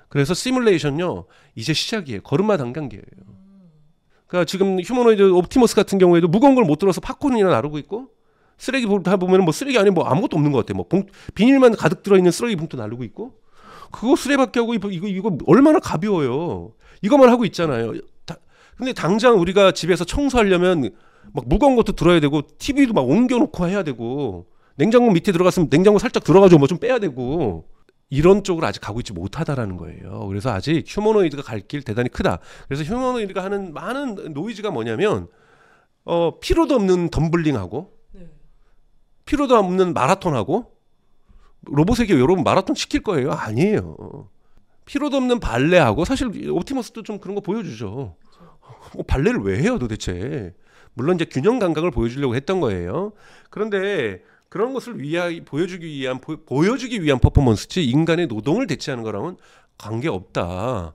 그래서 시뮬레이션요 이제 시작이에요. 걸음마 단계예요. 그러니까 지금 휴머노이드 옵티머스 같은 경우에도 무거운 걸 못 들어서 팝콘이나 나르고 있고 쓰레기 다 보면 뭐 쓰레기 안에 뭐 아무것도 없는 것 같아. 뭐 비닐만 가득 들어있는 쓰레기 봉투 나르고 있고 그거 수레바퀴 하고 이거 얼마나 가벼워요. 이것만 하고 있잖아요. 근데 당장 우리가 집에서 청소하려면 막 무거운 것도 들어야 되고 TV도 막 옮겨놓고 해야 되고 냉장고 밑에 들어갔으면 냉장고 살짝 들어가지고 뭐 좀 빼야 되고 이런 쪽으로 아직 가고 있지 못하다라는 거예요. 그래서 아직 휴머노이드가 갈 길 대단히 크다. 그래서 휴머노이드가 하는 많은 노이즈가 뭐냐면 필요도 없는 덤블링하고 필요도 없는 마라톤하고 로봇에게 여러분 마라톤 시킬 거예요? 아니에요. 필요도 없는 발레하고 사실 옵티머스도 좀 그런 거 보여주죠. 발레를 왜 해요 도대체? 물론 이제 균형 감각을 보여주려고 했던 거예요. 그런데 그런 것을 보여주기 위한 퍼포먼스지 인간의 노동을 대체하는 거랑은 관계 없다.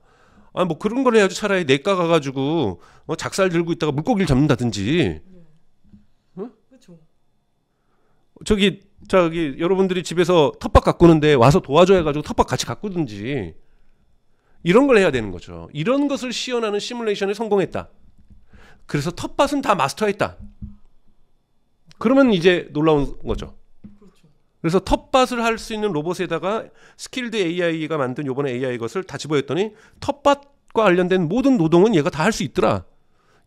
뭐 그런 걸 해야지 차라리 내과 가가지고 작살 들고 있다가 물고기를 잡는다든지. 저기 여러분들이 집에서 텃밭 가꾸는데 와서 도와줘 해가지고 텃밭 같이 가꾸든지 이런 걸 해야 되는 거죠. 이런 것을 시연하는 시뮬레이션에 성공했다. 그래서 텃밭은 다 마스터했다. 그러면 이제 놀라운 거죠. 그래서 텃밭을 할 수 있는 로봇에다가 스킬드 AI가 만든 요번에 AI 것을 다 집어였더니 텃밭과 관련된 모든 노동은 얘가 다 할 수 있더라.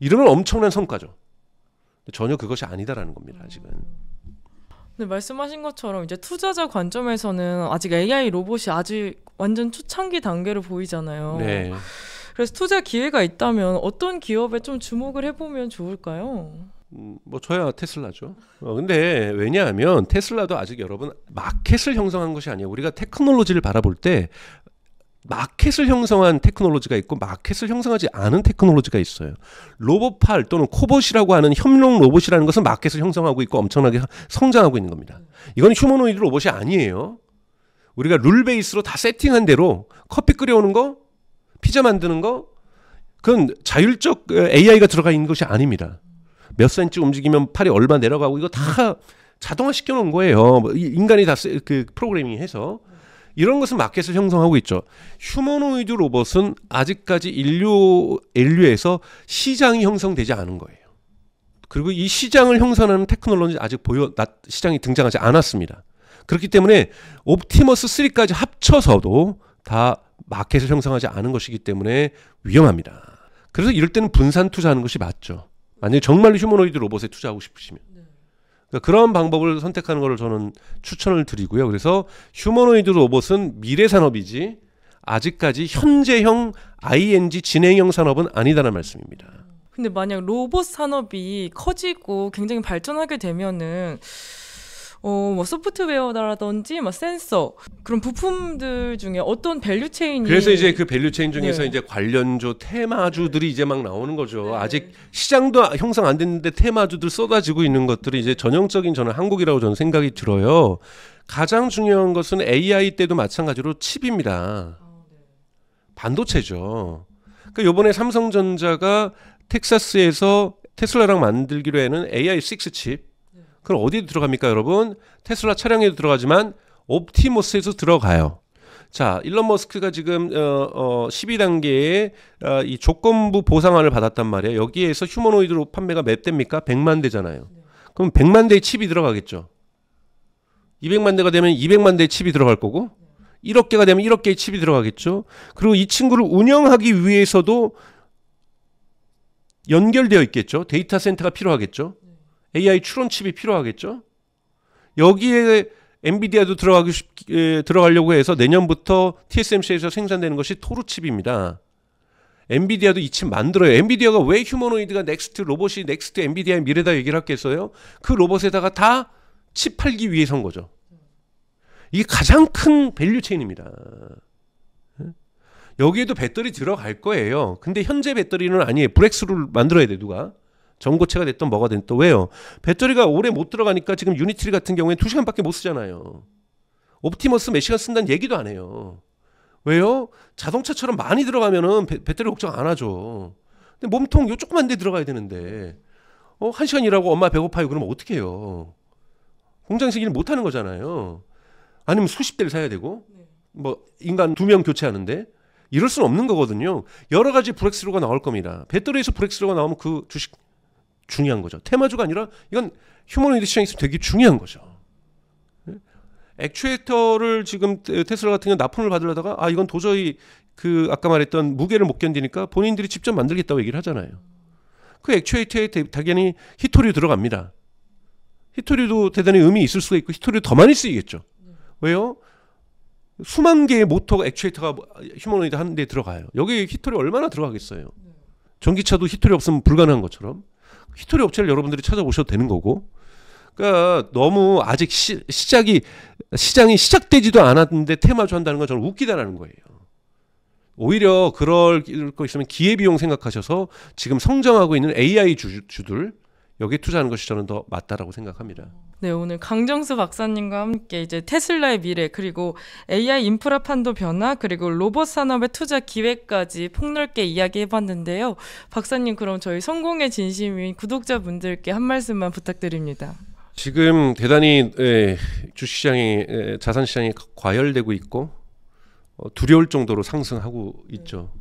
이러면 엄청난 성과죠. 전혀 그것이 아니다라는 겁니다. 아직은. 네, 말씀하신 것처럼 이제 투자자 관점에서는 아직 AI 로봇이 아직 완전 초창기 단계로 보이잖아요. 네. 그래서 투자 기회가 있다면 어떤 기업에 좀 주목을 해보면 좋을까요? 뭐 저야 테슬라죠. 근데 왜냐하면 테슬라도 아직 여러분 마켓을 형성한 것이 아니에요. 우리가 테크놀로지를 바라볼 때 마켓을 형성한 테크놀로지가 있고 마켓을 형성하지 않은 테크놀로지가 있어요. 로봇팔 또는 코봇이라고 하는 협력 로봇이라는 것은 마켓을 형성하고 있고 엄청나게 성장하고 있는 겁니다. 이건 휴머노이드 로봇이 아니에요. 우리가 룰 베이스로 다 세팅한 대로 커피 끓여오는 거, 피자 만드는 거, 그건 자율적 AI가 들어가 있는 것이 아닙니다. 몇 센치 움직이면 팔이 얼마 내려가고 이거 다 자동화 시켜놓은 거예요. 인간이 다 그 프로그래밍 해서. 이런 것은 마켓을 형성하고 있죠. 휴머노이드 로봇은 아직까지 인류에서 시장이 형성되지 않은 거예요. 그리고 이 시장을 형성하는 테크놀로지 아직 시장이 등장하지 않았습니다. 그렇기 때문에 옵티머스 3까지 합쳐서도 다 마켓을 형성하지 않은 것이기 때문에 위험합니다. 그래서 이럴 때는 분산 투자하는 것이 맞죠. 만약에 정말로 휴머노이드 로봇에 투자하고 싶으시면. 그러니까 그런 방법을 선택하는 것을 저는 추천을 드리고요. 그래서 휴머노이드 로봇은 미래 산업이지 아직까지 현재형 ING 진행형 산업은 아니다라는 말씀입니다. 근데 만약 로봇 산업이 커지고 굉장히 발전하게 되면은 뭐 소프트웨어라든지 뭐 센서 그런 부품들 중에 어떤 밸류체인이 그래서 이제 그 밸류체인 중에서 네. 이제 관련주 테마주들이 이제 막 나오는 거죠. 아직 시장도 형성 안 됐는데 테마주들 쏟아지고 있는 것들이 이제 전형적인 저는 한국이라고 저는 생각이 들어요. 가장 중요한 것은 AI 때도 마찬가지로 칩입니다. 반도체죠. 그러니까 이번에 삼성전자가 텍사스에서 테슬라랑 만들기로 하는 AI6 칩. 그럼 어디에 들어갑니까, 여러분? 테슬라 차량에도 들어가지만 옵티머스에서 들어가요. 자, 일론 머스크가 지금 12단계의 이 조건부 보상안을 받았단 말이에요. 여기에서 휴머노이드로 판매가 몇 대입니까? 100만 대잖아요. 그럼 100만 대의 칩이 들어가겠죠. 200만 대가 되면 200만 대의 칩이 들어갈 거고 1억 개가 되면 1억 개의 칩이 들어가겠죠. 그리고 이 친구를 운영하기 위해서도 연결되어 있겠죠. 데이터 센터가 필요하겠죠. AI 추론 칩이 필요하겠죠. 여기에 엔비디아도 들어가려고 해서 내년부터 TSMC에서 생산되는 것이 토르 칩입니다. 엔비디아도 이 칩 만들어요. 엔비디아가 왜 휴머노이드가 넥스트 로봇이 넥스트 엔비디아의 미래다 얘기를 했겠어요? 그 로봇에다가 다 칩 팔기 위해서인 거죠. 이게 가장 큰 밸류 체인입니다. 여기에도 배터리 들어갈 거예요. 근데 현재 배터리는 아니에요. 브렉스루를 만들어야 돼, 누가. 전고체가 됐든 뭐가 됐든. 왜요? 배터리가 오래 못 들어가니까 지금 유니트리 같은 경우에 2시간밖에 못 쓰잖아요. 옵티머스 몇 시간 쓴다는 얘기도 안 해요. 왜요? 자동차처럼 많이 들어가면은 배터리 걱정 안 하죠. 근데 몸통 요 조그만 데 들어가야 되는데 1시간 일하고 엄마 배고파요 그러면 어떻게 해요? 공장에서 일 못 하는 거잖아요. 아니면 수십 대를 사야 되고 뭐 인간 2명 교체하는데 이럴 수는 없는 거거든요. 여러 가지 브렉스루가 나올 겁니다. 배터리에서 브렉스루가 나오면 그 주식 중요한 거죠. 테마주가 아니라 이건 휴머노이드 시장에서 되게 중요한 거죠. 액추에이터를 지금 테슬라 같은 경우 납품을 받으려다가 이건 도저히 그 아까 말했던 무게를 못 견디니까 본인들이 직접 만들겠다고 얘기를 하잖아요. 그 액추에이터에 당연히 히토류 들어갑니다. 히토류도 대단히 의미 있을 수가 있고 히토류 더 많이 쓰이겠죠. 왜요? 수만 개의 모터가 액추에이터가 휴머노이드 한 대 들어가요. 여기 히토류 얼마나 들어가겠어요. 전기차도 히토류 없으면 불가능한 것처럼 히토류 업체를 여러분들이 찾아보셔도 되는 거고. 그러니까 너무 아직 시장이 시작되지도 않았는데 테마주 한다는 건 저는 웃기다라는 거예요. 오히려 그럴 거 있으면 기회비용 생각하셔서 지금 성장하고 있는 AI 주들 여기에 투자하는 것이 저는 더 맞다라고 생각합니다. 네, 오늘 강정수 박사님과 함께 이제 테슬라의 미래 그리고 AI 인프라 판도 변화 그리고 로봇 산업의 투자 기회까지 폭넓게 이야기해봤는데요. 박사님 그럼 저희 성공의 진심인 구독자분들께 한 말씀만 부탁드립니다. 지금 대단히 주식시장이 자산시장이 과열되고 있고 두려울 정도로 상승하고 있죠.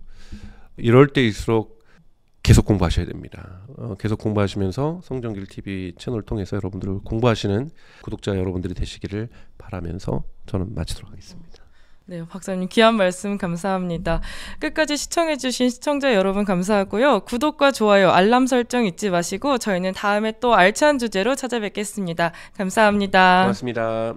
이럴 때일수록 계속 공부하셔야 됩니다. 계속 공부하시면서 성정길 TV 채널을 통해서 여러분들 공부하시는 구독자 여러분들이 되시기를 바라면서 저는 마치도록 하겠습니다. 네, 박사님 귀한 말씀 감사합니다. 끝까지 시청해주신 시청자 여러분 감사하고요. 구독과 좋아요, 알람 설정 잊지 마시고 저희는 다음에 또 알찬 주제로 찾아뵙겠습니다. 감사합니다. 고맙습니다.